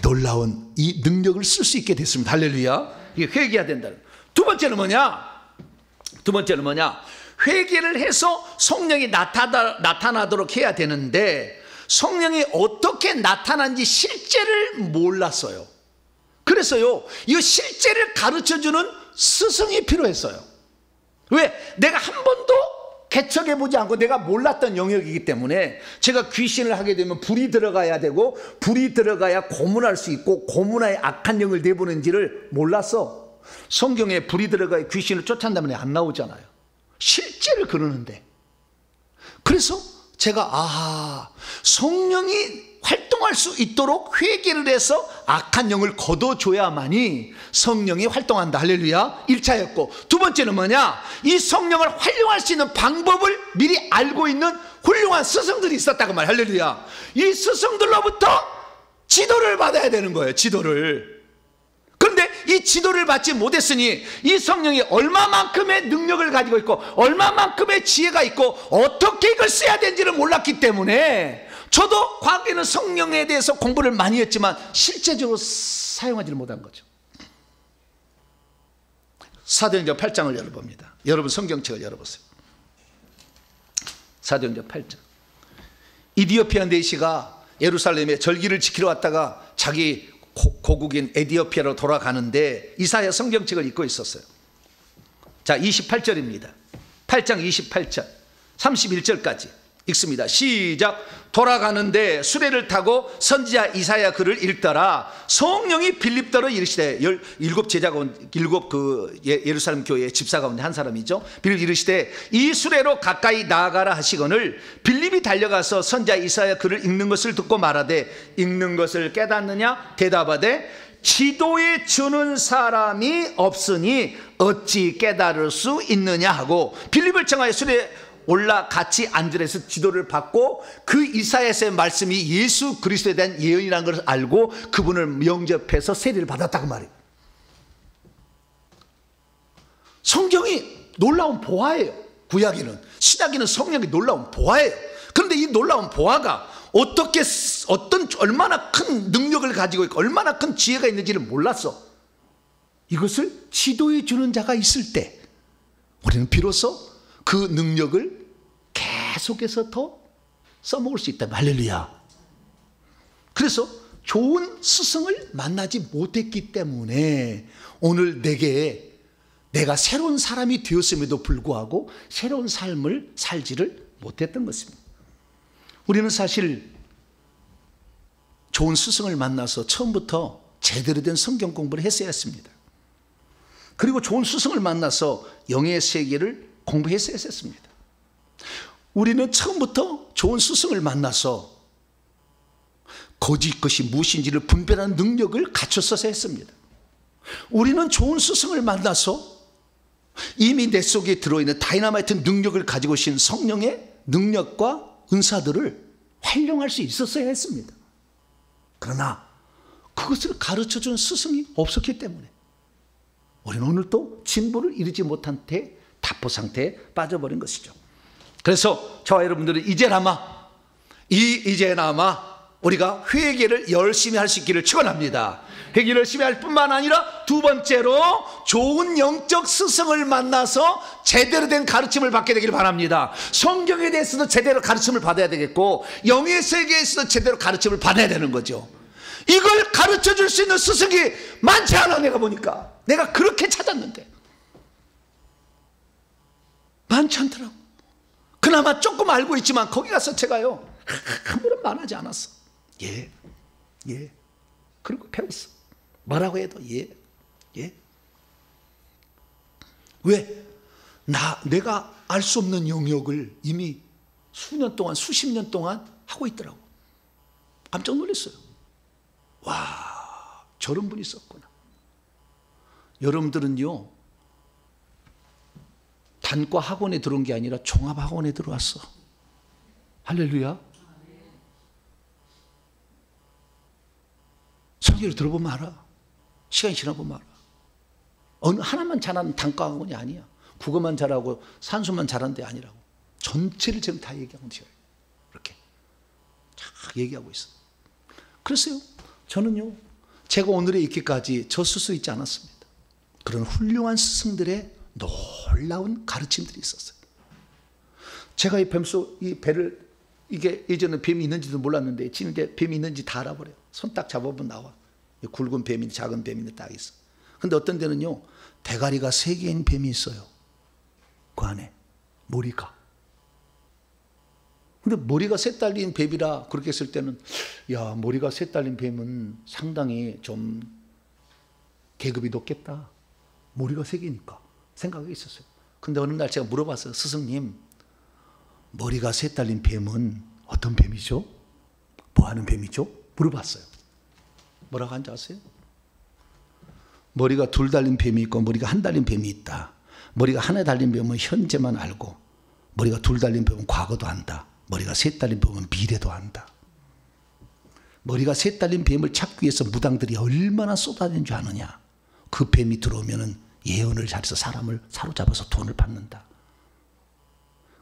놀라운 이 능력을 쓸 수 있게 됐습니다. 할렐루야. 이게 회개해야 된다는. 두 번째는 뭐냐? 회개를 해서 성령이 나타나도록 해야 되는데 성령이 어떻게 나타난지 실제를 몰랐어요. 그래서요 이 실제를 가르쳐주는 스승이 필요했어요. 왜? 내가 한 번도 개척해보지 않고 내가 몰랐던 영역이기 때문에 제가 귀신을 하게 되면 불이 들어가야 되고 불이 들어가야 고문할 수 있고 고문하에 악한 영을 내보는지를 몰랐어. 성경에 불이 들어가야 귀신을 쫓아낸다면 안 나오잖아요. 실제를 그러는데. 그래서 제가 성령이 활동할 수 있도록 회개를 해서 악한 영을 걷어줘야만이 성령이 활동한다. 할렐루야. 1차였고 두 번째는 뭐냐? 이 성령을 활용할 수 있는 방법을 미리 알고 있는 훌륭한 스승들이 있었다고 말. 할렐루야. 이 스승들로부터 지도를 받아야 되는 거예요. 지도를. 그런데 이 지도를 받지 못했으니 이 성령이 얼마만큼의 능력을 가지고 있고 얼마만큼의 지혜가 있고 어떻게 이걸 써야 되는지를 몰랐기 때문에 저도 과거에는 성령에 대해서 공부를 많이 했지만 실제적으로 사용하지를 못한 거죠. 사도행전 8장을 열어봅니다. 여러분 성경책을 열어보세요. 사도행전 8장. 이디오피아 내시가 예루살렘에 절기를 지키러 왔다가 자기 고국인 에디오피아로 돌아가는데 이사야 성경책을 읽고 있었어요. 자 28절입니다. 8장 28절 31절까지 읽습니다. 시작. 돌아가는데 수레를 타고 선지자 이사야 글을 읽더라. 성령이 빌립더로 이르시되 일곱 제자가 일곱 예루살렘 교회 집사 가운데 한 사람이죠. 빌립 이르시되 이 수레로 가까이 나아가라 하시거늘 빌립이 달려가서 선지자 이사야 글을 읽는 것을 듣고 말하되 읽는 것을 깨닫느냐? 대답하되 지도에 주는 사람이 없으니 어찌 깨달을 수 있느냐 하고 빌립을 청하여 수레에 올라 같이 앉으라 해서 지도를 받고 그 이사야서의 말씀이 예수 그리스도에 대한 예언이라는 것을 알고 그분을 영접해서 세례를 받았다고 말이에요. 성경이 놀라운 보화예요. 구약에는. 신약에는 성령이 놀라운 보화예요. 그런데 이 놀라운 보화가 얼마나 큰 능력을 가지고 있고 얼마나 큰 지혜가 있는지를 몰랐어. 이것을 지도해 주는 자가 있을 때 우리는 비로소 그 능력을 계속해서 더 써먹을 수 있다. 할렐루야. 그래서 좋은 스승을 만나지 못했기 때문에 오늘 내가 새로운 사람이 되었음에도 불구하고 새로운 삶을 살지를 못했던 것입니다. 우리는 사실 좋은 스승을 만나서 처음부터 제대로 된 성경 공부를 했어야 했습니다. 그리고 좋은 스승을 만나서 영의 세계를 공부했어야 했습니다. 우리는 처음부터 좋은 스승을 만나서 거짓 것이 무엇인지를 분별하는 능력을 갖췄어야 했습니다. 우리는 좋은 스승을 만나서 이미 내 속에 들어있는 다이나마이트 능력을 가지고 계신 성령의 능력과 은사들을 활용할 수 있었어야 했습니다. 그러나 그것을 가르쳐준 스승이 없었기 때문에 우리는 오늘 또 진보를 이루지 못한 채 답보 상태에 빠져버린 것이죠. 그래서 저와 여러분들은 이제나마 우리가 회개를 열심히 할 수 있기를 축원합니다. 회개를 열심히 할 뿐만 아니라 두 번째로 좋은 영적 스승을 만나서 제대로 된 가르침을 받게 되기를 바랍니다. 성경에 대해서도 제대로 가르침을 받아야 되겠고 영의 세계에서도 제대로 가르침을 받아야 되는 거죠. 이걸 가르쳐 줄 수 있는 스승이 많지 않아. 내가 보니까 내가 그렇게 찾았는데 많지 않더라고. 그나마 조금 알고 있지만 거기 가서 제가요 아무런 말하지 않았어. 예. 그리고 배웠어. 뭐라고 해도 예. 왜? 내가 알 수 없는 영역을 이미 수년 동안 수십 년 동안 하고 있더라고. 깜짝 놀랐어요. 와, 저런 분이 있었구나. 여러분들은요 단과 학원에 들어온 게 아니라 종합 학원에 들어왔어. 할렐루야. 설교를 들어보면 알아. 시간이 지나보면 알아. 어느 하나만 잘하는 단과 학원이 아니야. 국어만 잘하고 산수만 잘하는 데 아니라고. 전체를 지금 다 얘기하고 있어요. 이렇게 쫙 얘기하고 있어. 그랬어요. 저는요 제가 오늘에 있기까지 저 스스로 있지 않았습니다. 그런 훌륭한 스승들의 놀라운 가르침들이 있었어요. 제가 이 배를 이게 예전에 뱀이 있는지도 몰랐는데 지금 이제 뱀이 있는지 다 알아버려요. 손 딱 잡아보면 나와. 굵은 뱀인지 작은 뱀인지 딱 있어. 근데 어떤 데는요 대가리가 3개인 뱀이 있어요. 그 안에 머리가. 근데 머리가 3 달린 뱀이라 그렇게 했을 때는 야, 머리가 3 달린 뱀은 상당히 좀 계급이 높겠다. 머리가 3개니까 생각이 있었어요. 근데 어느 날 제가 물어봤어요. 스승님, 머리가 3 달린 뱀은 어떤 뱀이죠? 뭐 하는 뱀이죠? 물어봤어요. 뭐라고 한지 아세요? 머리가 2 달린 뱀이 있고 머리가 1 달린 뱀이 있다. 머리가 1 달린 뱀은 현재만 알고 머리가 2 달린 뱀은 과거도 안다. 머리가 3 달린 뱀은 미래도 안다. 머리가 3 달린 뱀을 찾기 위해서 무당들이 얼마나 쏟아낸 줄 아느냐. 그 뱀이 들어오면은 예언을 잘해서 사람을 사로잡아서 돈을 받는다.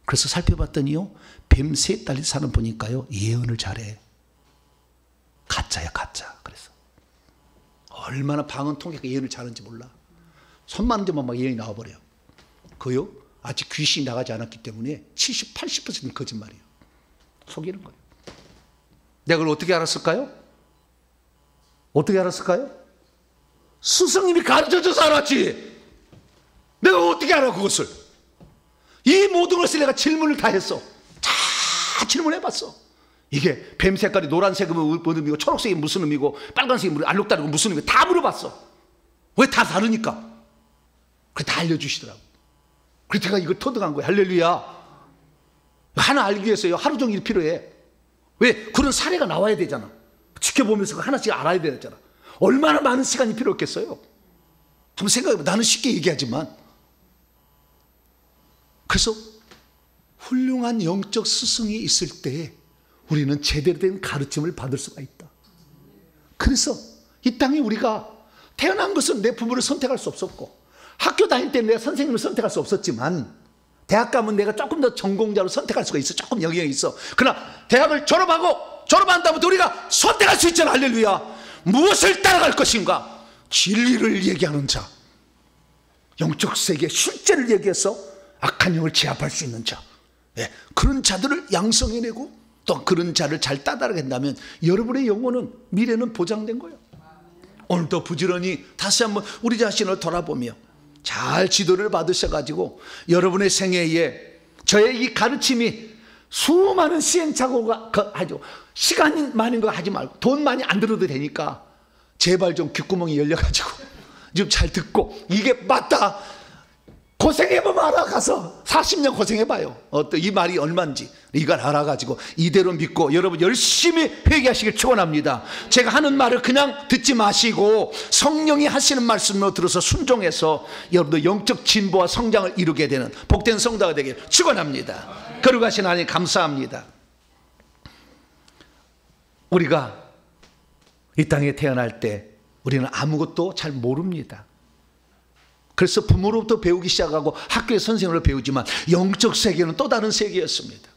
그래서 살펴봤더니요 뱀 3 달린 사람 보니까요 예언을 잘해. 가짜야 가짜. 그래서 얼마나 방언 통역가 예언을 잘하는지 몰라. 손만 대면 막 예언이 나와버려요. 그요 아직 귀신이 나가지 않았기 때문에 70, 80%는 거짓말이에요. 속이는 거예요. 내가 그걸 어떻게 알았을까요? 어떻게 알았을까요? 스승님이 가르쳐줘서 알았지. 내가 어떻게 알아 그것을. 이 모든 것을 내가 질문을 다 했어. 다 질문해봤어. 이게 뱀 색깔이 노란색은 무슨 의미고 초록색이 무슨 의미고 빨간색이 알록달록 무슨 의미고 다 물어봤어. 왜 다 다르니까. 그래 다 알려주시더라고. 그래서 제가 이걸 터득한 거예요. 할렐루야. 하나 알기 위해서요 하루 종일 필요해. 왜? 그런 사례가 나와야 되잖아. 지켜보면서 하나씩 알아야 되잖아. 얼마나 많은 시간이 필요했겠어요. 한번 생각해봐. 나는 쉽게 얘기하지만. 그래서 훌륭한 영적 스승이 있을 때 우리는 제대로 된 가르침을 받을 수가 있다. 그래서 이 땅에 우리가 태어난 것은 내 부모를 선택할 수 없었고 학교 다닐 때는 내가 선생님을 선택할 수 없었지만 대학 가면 내가 조금 더 전공자로 선택할 수가 있어. 조금 영향이 있어. 그러나 대학을 졸업한 다음부터 우리가 선택할 수 있잖아. 할렐루야. 무엇을 따라갈 것인가? 진리를 얘기하는 자, 영적 세계 실제를 얘기해서 악한 영을 제압할 수 있는 자, 그런 자들을 양성해내고 또 그런 자를 잘 따라간다면 여러분의 영혼은 미래는 보장된 거예요. 오늘도 부지런히 다시 한번 우리 자신을 돌아보며 잘 지도를 받으셔가지고 여러분의 생애에 저의 이 가르침이 수많은 시행착오가 하죠. 시간이 많은 거 하지 말고 돈 많이 안 들어도 되니까 제발 좀 귓구멍이 열려가지고 좀 잘 듣고 이게 맞다. 고생해보면 알아. 가서 40년 고생해봐요. 이 말이 얼마인지 이걸 알아가지고 이대로 믿고 여러분 열심히 회개하시길 축원합니다. 제가 하는 말을 그냥 듣지 마시고 성령이 하시는 말씀으로 들어서 순종해서 여러분도 영적 진보와 성장을 이루게 되는 복된 성도가 되길 축원합니다. 거룩하신 하나님 감사합니다. 우리가 이 땅에 태어날 때 우리는 아무것도 잘 모릅니다. 그래서 부모로부터 배우기 시작하고 학교의 선생으로 배우지만 영적 세계는 또 다른 세계였습니다.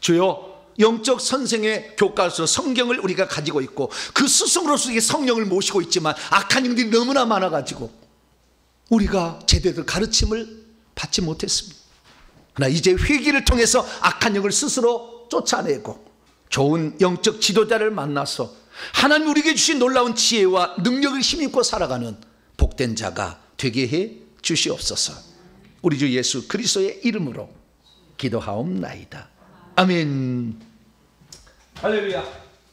주여, 영적 선생의 교과서 성경을 우리가 가지고 있고 그 스승으로서 성령을 모시고 있지만 악한 영들이 너무나 많아가지고 우리가 제대로 가르침을 받지 못했습니다. 그러나 이제 회개를 통해서 악한 영을 스스로 쫓아내고 좋은 영적 지도자를 만나서 하나님 우리에게 주신 놀라운 지혜와 능력을 힘입고 살아가는 복된 자가 되게 해 주시옵소서. 우리 주 예수 그리스도의 이름으로 기도하옵나이다. 아멘. 할렐루야.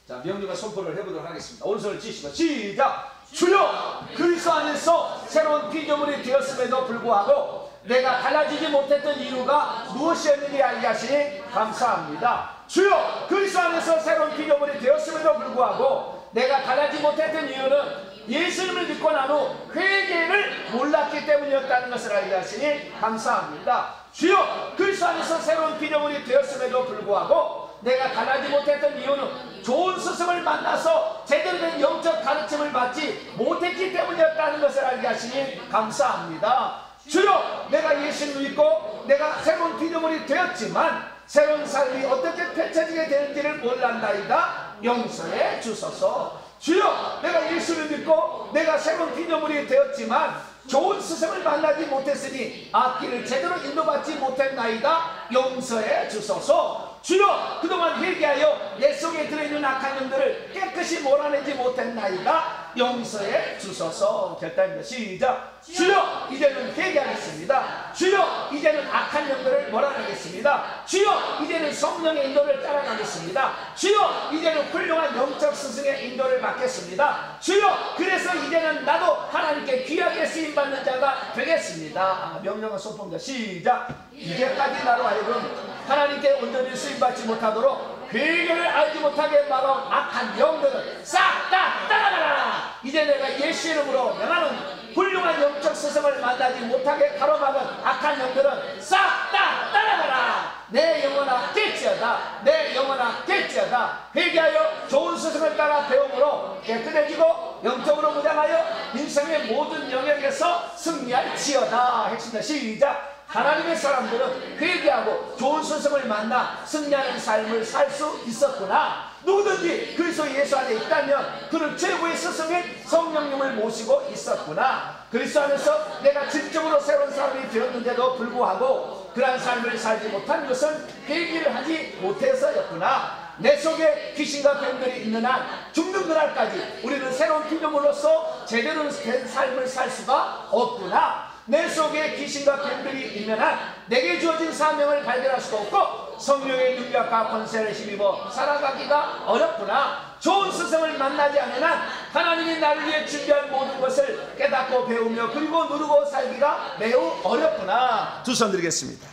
자, 명령과 선포를 해보도록 하겠습니다. 오른손을 쥐시고 시작. 주여, 그리스도 안에서 새로운 피조물이 되었음에도 불구하고 내가 달라지지 못했던 이유가 무엇이었는지 알게 하시니 감사합니다. 주여, 그리스도 안에서 새로운 피조물이 되었음에도 불구하고 내가 달라지지 못했던 이유는 예수님을 믿고 난 후 회개를 몰랐기 때문이었다는 것을 알게 하시니 감사합니다. 주여, 그리스도 안에서 새로운 피조물이 되었음에도 불구하고 내가 달라지지 못했던 이유는 좋은 스승을 만나서 제대로 된 영적 가르침을 받지 못했기 때문이었다는 것을 알게 하시니 감사합니다. 주여, 내가 예수님을 믿고 내가 새로운 피조물이 되었지만 새로운 삶이 어떻게 펼쳐지게 되는지를 몰랐나이다. 용서해 주소서. 주여, 내가 예수를 믿고 내가 새로운 피조물이 되었지만 좋은 스승을 만나지 못했으니 앞길을 제대로 인도받지 못했나이다. 용서해 주소서. 주여, 그동안 회개하여 내 속에 들어있는 악한 영들을 깨끗이 몰아내지 못했나이다. 용서해 주소서. 결단입니다. 시작. 주여, 이제는 회개하겠습니다. 주여, 이제는 악한 영들을 몰아내겠습니다. 주여, 이제는 성령의 인도를 따라가겠습니다. 주여, 이제는 훌륭한 영적 스승의 인도를 받겠습니다. 주여, 그래서 이제는 나도 하나님께 귀하게 쓰임받는 자가 되겠습니다. 명령과 선포입니다. 시작. 이제까지 나로 하여금 하나님께 온전히 쓰임받지 못하도록 회개를 알지 못하게 막아온 악한 영들은 싹 다 따라가라. 이제 내가 예수 이름으로 명하는 훌륭한 영적 스승을 만나지 못하게 가로막은 악한 영들은 싹 다 따라가라. 내 영혼아 깨지어다. 내 영혼아 깨지어다. 회개하여 좋은 스승을 따라 배움으로 깨끗해지고 영적으로 무장하여 인생의 모든 영역에서 승리할지어다. 했습니다. 시작. 하나님의 사람들은 회개하고 좋은 스승을 만나 승리하는 삶을 살 수 있었구나. 누구든지 그리스도 예수 안에 있다면 그는 최고의 스승인 성령님을 모시고 있었구나. 그리스도 안에서 내가 진정으로 새로운 사람이 되었는데도 불구하고 그러한 삶을 살지 못한 것은 회개를 하지 못해서였구나. 내 속에 귀신과 뱀들이 있는 한 죽는 그날까지 우리는 새로운 피조물로서 제대로 된 삶을 살 수가 없구나. 내 속에 귀신과 뱀들이 있는 한 내게 주어진 사명을 발견할 수가 없고 성령의 능력과 권세를 힘입어 살아가기가 어렵구나. 좋은 스승을 만나지 않는 한 하나님이 나를 위해 준비한 모든 것을 깨닫고 배우며 그리고 누르고 살기가 매우 어렵구나. 두 손 드리겠습니다.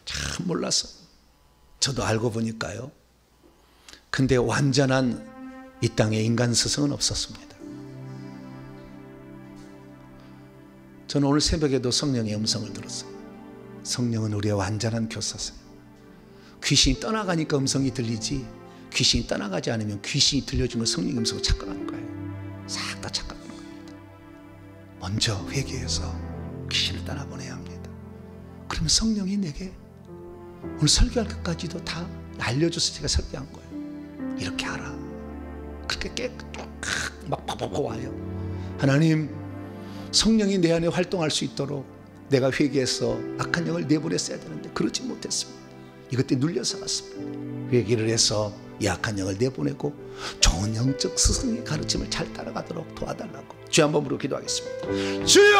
참 몰랐어. 저도 알고 보니까요. 근데 완전한 이 땅에 인간 스승은 없었습니다. 저는 오늘 새벽에도 성령의 음성을 들었어요. 성령은 우리의 완전한 교사세요. 귀신이 떠나가니까 음성이 들리지 귀신이 떠나가지 않으면 귀신이 들려주면 성령의 음성을 착각하는 거예요. 싹 다 착각하는 겁니다. 먼저 회개해서 귀신을 떠나보내야 합니다. 그러면 성령이 내게 오늘 설교할 것까지도 다 알려줘서 제가 설교한 거예요. 이렇게 하라. 그렇게 막 팍팍 와요. 하나님, 성령이 내 안에 활동할 수 있도록 내가 회개해서 악한 영을 내보냈어야 되는데 그러지 못했습니다. 이것 때문에 눌려 살았습니다. 회개를 해서 이 악한 영을 내보내고 좋은 영적 스승의 가르침을 잘 따라가도록 도와달라고 주여 한 번으로 기도하겠습니다. 주여!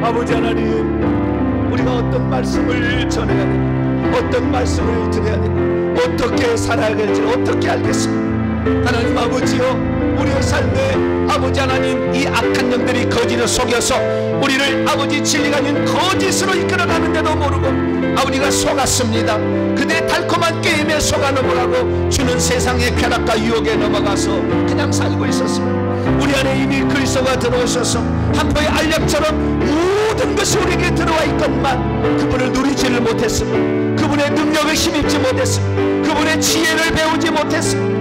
아버지 하나님, 우리가 어떤 말씀을 전해야 되고 어떤 말씀을 들어야 되고 어떻게 살아야 될지 어떻게 알겠습니까? 하나님 아버지요, 우리의 삶에 아버지 하나님 이 악한 영들이 거짓을 속여서 우리를 아버지 진리가 아닌 거짓으로 이끌어가는데도 모르고 아버지가 속았습니다. 그들의 달콤한 게임에 속아 넘어가고 주는 세상의 쾌락과 유혹에 넘어가서 그냥 살고 있었습니다. 우리 안에 이미 그리스도가 들어오셔서 한 포의 알약처럼 모든 것이 우리에게 들어와 있건만 그분을 누리지를 못했습니다. 그분의 능력을 힘입지 못했습니다. 그분의 지혜를 배우지 못했습니다.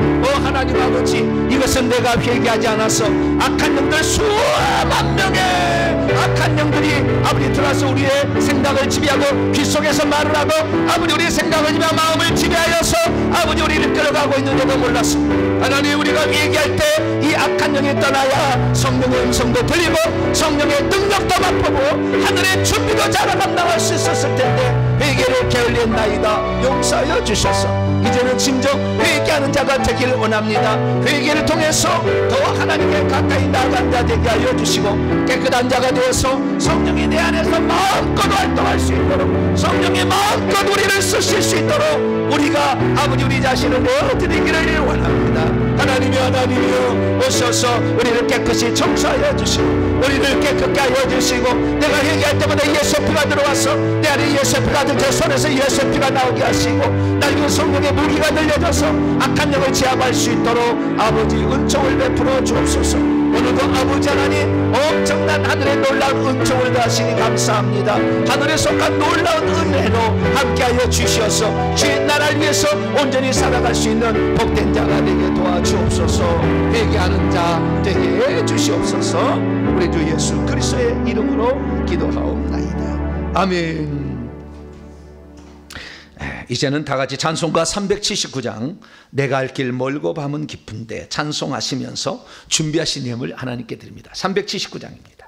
하나님 아버지, 이것은 내가 회개하지 않아서 악한 영들 수만 명의 악한 영들이 아버지 들어와서 우리의 생각을 지배하고 귀 속에서 말을 하고 아버지 우리의 생각을 지배하고 마음을 지배하여서 아버지 우리를 끌어가고 있는데도 몰랐습니다. 하나님, 우리가 회개할 때 이 악한 영이 떠나야 성령의 음성도 들리고 성령의 능력도 맛보고 하늘의 준비도 잘 감당할 수 있었을 텐데 회개를 게을리했나이다. 용서하여 주셔서 이제는 진정 회개하는 자가 되기를 원합니다. 회개를 통해서 더 하나님께 가까이 나아간 자 되게 하여 주시고 깨끗한 자가 되어서 성령이 내 안에서 마음껏 활동할 수 있도록 성령이 마음껏 우리를 쓰실 수 있도록 우리가 아버지 우리 자신을 내어드리기를 원합니다. 하나님이여 오셔서 우리를 깨끗이 청소하여 주시고 우리를 깨끗게 하여 주시고 내가 회개할 때마다 예수의 피가 들어와서 내 안에 예수의 피가 제 손에서 예수의 피가 나오게 하시고 낡은 성령의 무기가 들려져서 악한 영을 제압할 수 있도록 아버지 은총을 베풀어 주옵소서. 오늘도 아버지 하나님 엄청난 하늘의 놀라운 은총을 다하시니 감사합니다. 하늘에 속한 놀라운 은혜로 함께하여 주시어서 주의 나라를 위해서 온전히 살아갈 수 있는 복된 자가 되게 도와주옵소서. 회개하는 자 되게 해주시옵소서. 우리 주 예수 그리스도의 이름으로 기도하옵나이다. 아멘. 이제는 다같이 찬송가 379장 내가 갈 길 멀고 밤은 깊은데 찬송하시면서 준비하신 예물 하나님께 드립니다. 379장입니다.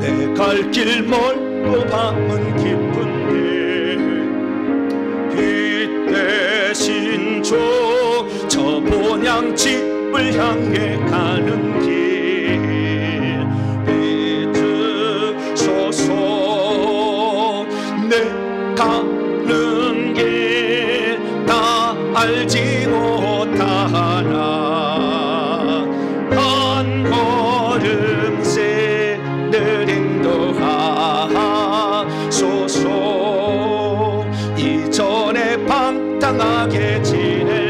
내 갈 길 멀고 밤은 깊은데 빛 대신 저 본향집을 향해 가는 길 비추소서. 내 가는 길 다 알지 못하나 한 걸음새 늘 인도하소서. 이전에 방탕하게 지낼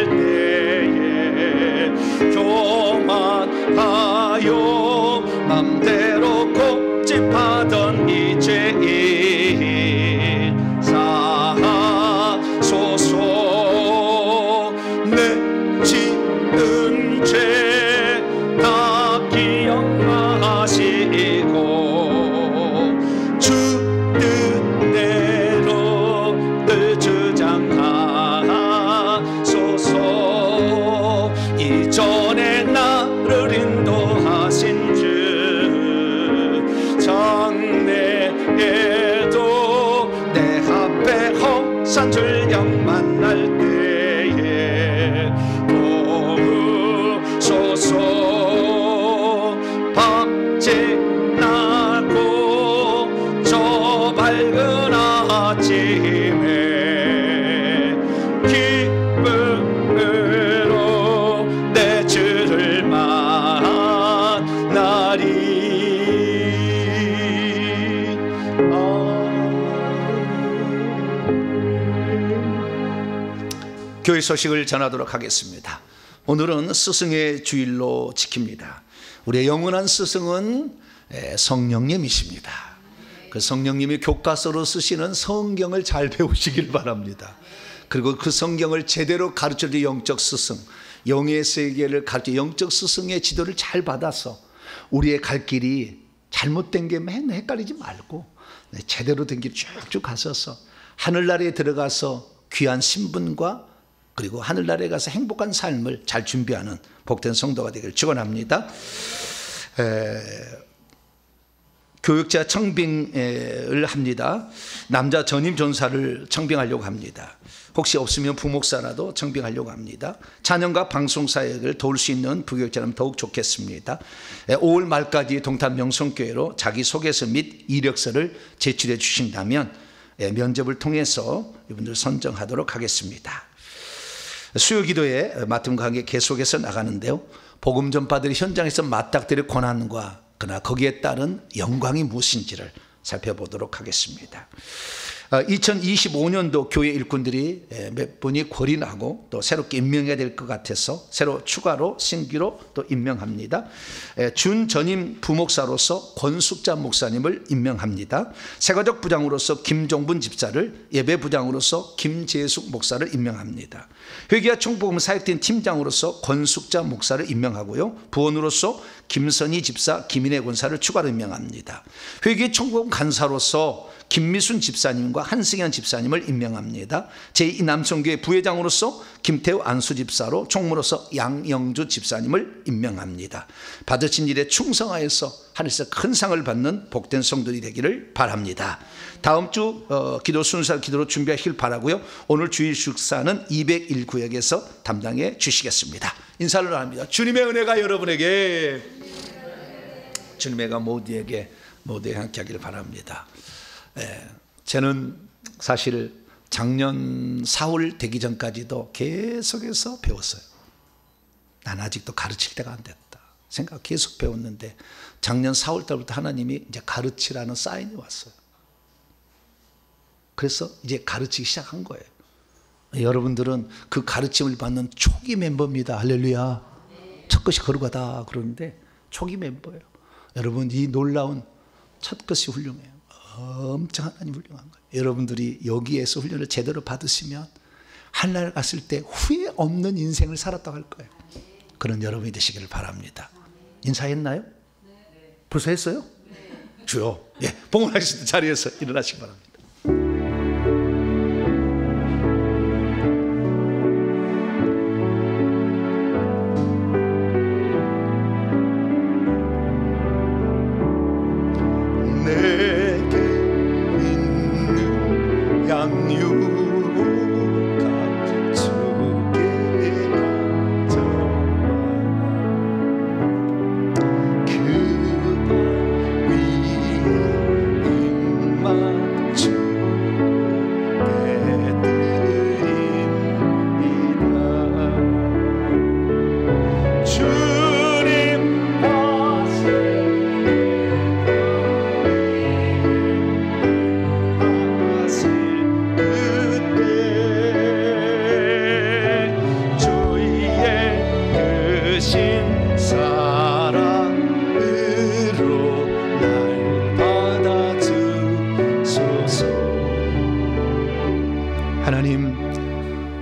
교만하여 맘대로 고집하던 이 죄인 사소서. 내 지은 죄 다 기억하시고 주 뜻대로 늘 주장하소서. 이전에 나를 인도하신 주 장래에도 내 앞에 험산 줄령 만날 때에 도우소서. 밤새 나고 저 밝은 아침에 기쁨으로 내 주를 만나리. 교회 소식을 전하도록 하겠습니다. 오늘은 스승의 주일로 지킵니다. 우리의 영원한 스승은 성령님이십니다. 그 성령님이 교과서로 쓰시는 성경을 잘 배우시길 바랍니다. 그리고 그 성경을 제대로 가르쳐줄 영적 스승, 영의 세계를 가르쳐 영적 스승의 지도를 잘 받아서 우리의 갈 길이 잘못된 게 맨날 헷갈리지 말고 제대로 된 길 쭉쭉 가셔서 하늘나라에 들어가서 귀한 신분과 그리고 하늘나라에 가서 행복한 삶을 잘 준비하는 복된 성도가 되기를 축원합니다. 교육자 청빙을 합니다. 남자 전임 전사를 청빙하려고 합니다. 혹시 없으면 부목사라도 청빙하려고 합니다. 자녀과 방송사역을 도울 수 있는 부교육자라면 더욱 좋겠습니다. 5월 말까지 동탄 명성교회로 자기소개서 및 이력서를 제출해 주신다면 면접을 통해서 이분들 선정하도록 하겠습니다. 수요기도에 맡음과 함께 계속해서 나가는데요, 복음 전파들이 현장에서 맞닥뜨릴 고난과 그러나 거기에 따른 영광이 무엇인지를 살펴보도록 하겠습니다. 2025년도 교회 일꾼들이 몇 분이 골인하고 또 새롭게 임명해야 될 것 같아서 새로 추가로 신규로 또 임명합니다. 준 전임 부목사로서 권숙자 목사님을 임명합니다. 세가족 부장으로서 김종분 집사를, 예배 부장으로서 김재숙 목사를 임명합니다. 회계와 총복음 사역팀 팀장으로서 권숙자 목사를 임명하고요, 부원으로서 김선희 집사, 김인혜 권사를 추가로 임명합니다. 회계 총복음 간사로서 김미순 집사님과 한승현 집사님을 임명합니다. 제2남성교회 부회장으로서 김태우 안수 집사로, 총무로서 양영주 집사님을 임명합니다. 받으신 일에 충성하여서 하늘에서 큰 상을 받는 복된 성도들이 되기를 바랍니다. 다음 주 기도 순서 기도로 준비하시길 바라고요. 오늘 주일 축사는 201구역에서 담당해 주시겠습니다. 인사를 합니다. 주님의 은혜가 여러분에게, 주님의 은혜가 모두에게 함께하기를 바랍니다. 저는 사실 작년 4월 되기 전까지도 계속해서 배웠어요. 난 아직도 가르칠 때가 안 됐다 생각 계속 배웠는데, 작년 4월 달부터 하나님이 이제 가르치라는 사인이 왔어요. 그래서 이제 가르치기 시작한 거예요. 여러분들은 그 가르침을 받는 초기 멤버입니다. 할렐루야. 첫 것이 거룩하다 그러는데 초기 멤버예요. 여러분, 이 놀라운 첫 것이 훌륭해요. 엄청 하나님 훌륭한 거예요. 여러분들이 여기에서 훈련을 제대로 받으시면 하늘나라 갔을 때 후회 없는 인생을 살았다고 할 거예요. 그런 여러분이 되시기를 바랍니다. 인사했나요? 벌써 했어요? 주요. 예, 봉헌하실 때 자리에서 일어나시기 바랍니다.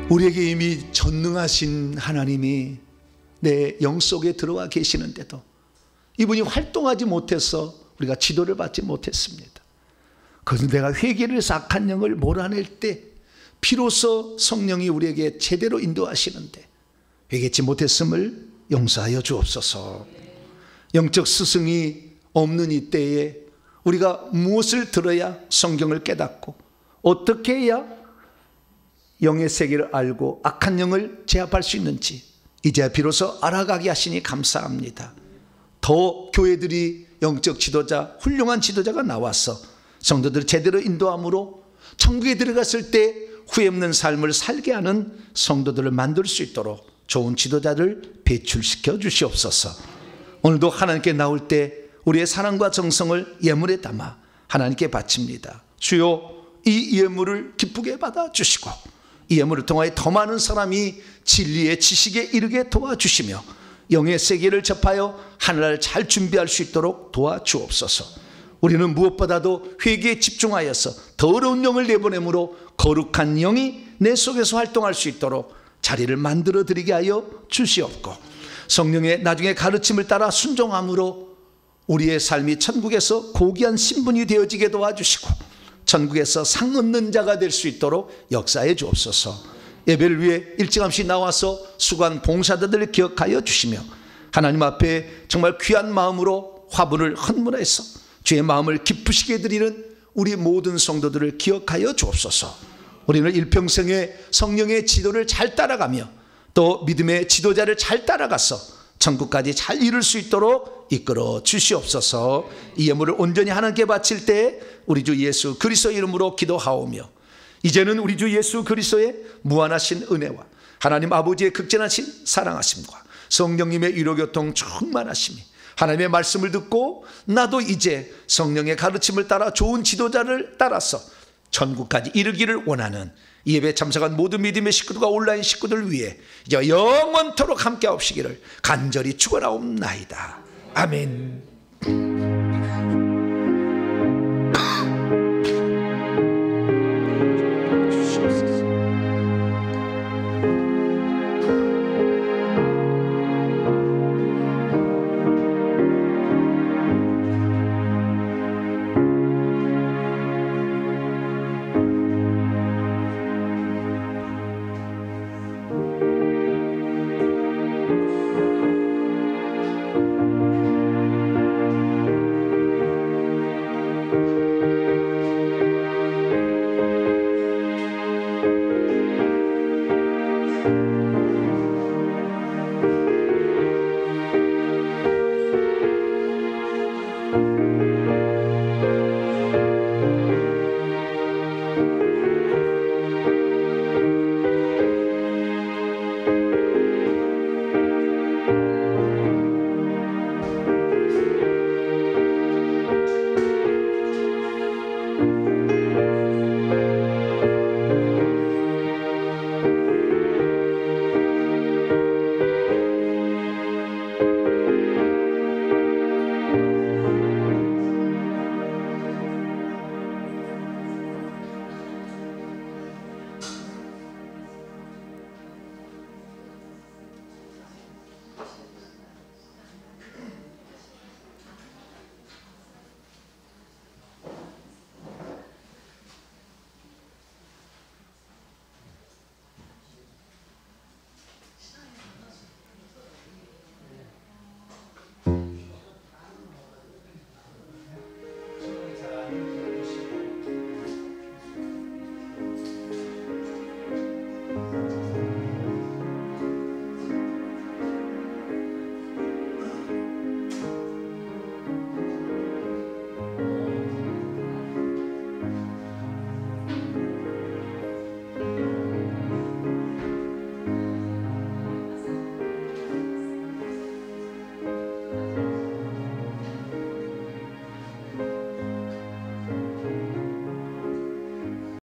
우리에게 이미 전능하신 하나님이 내 영 속에 들어와 계시는데도 이분이 활동하지 못해서 우리가 지도를 받지 못했습니다. 그래서 내가 회개를 해서 악한 영을 몰아낼 때 비로소 성령이 우리에게 제대로 인도하시는데, 회개치 못했음을 용서하여 주옵소서. 영적 스승이 없는 이때에 우리가 무엇을 들어야 성경을 깨닫고 어떻게 해야 영의 세계를 알고 악한 영을 제압할 수 있는지 이제 비로소 알아가게 하시니 감사합니다. 더 교회들이 영적 지도자, 훌륭한 지도자가 나와서 성도들을 제대로 인도함으로 천국에 들어갔을 때 후회 없는 삶을 살게 하는 성도들을 만들 수 있도록 좋은 지도자를 배출시켜 주시옵소서. 오늘도 하나님께 나올 때 우리의 사랑과 정성을 예물에 담아 하나님께 바칩니다. 주여, 이 예물을 기쁘게 받아주시고 이 예물을 통하여 더 많은 사람이 진리의 지식에 이르게 도와주시며 영의 세계를 접하여 하늘나라를 잘 준비할 수 있도록 도와주옵소서. 우리는 무엇보다도 회개에 집중하여서 더러운 영을 내보내므로 거룩한 영이 내 속에서 활동할 수 있도록 자리를 만들어 드리게 하여 주시옵고, 성령의 나중에 가르침을 따라 순종함으로 우리의 삶이 천국에서 고귀한 신분이 되어지게 도와주시고 천국에서 상 얻는 자가 될 수 있도록 역사해 주옵소서. 예배를 위해 일찌감치 나와서 수고한 봉사자들을 기억하여 주시며 하나님 앞에 정말 귀한 마음으로 화분을 헌물해서 주의 마음을 기쁘시게 드리는 우리 모든 성도들을 기억하여 주옵소서. 우리는 일평생에 성령의 지도를 잘 따라가며 또 믿음의 지도자를 잘 따라가서 천국까지 잘 이룰 수 있도록 이끌어 주시옵소서. 이 예물을 온전히 하나님께 바칠 때 우리 주 예수 그리스도의 이름으로 기도하오며, 이제는 우리 주 예수 그리스도의 무한하신 은혜와 하나님 아버지의 극진하신 사랑하심과 성령님의 위로교통 충만하심이, 하나님의 말씀을 듣고 나도 이제 성령의 가르침을 따라 좋은 지도자를 따라서 천국까지 이르기를 원하는 이 예배에 참석한 모든 믿음의 식구들과 온라인 식구들 위해 이제 영원토록 함께 하옵시기를 간절히 축원하옵나이다. 아멘.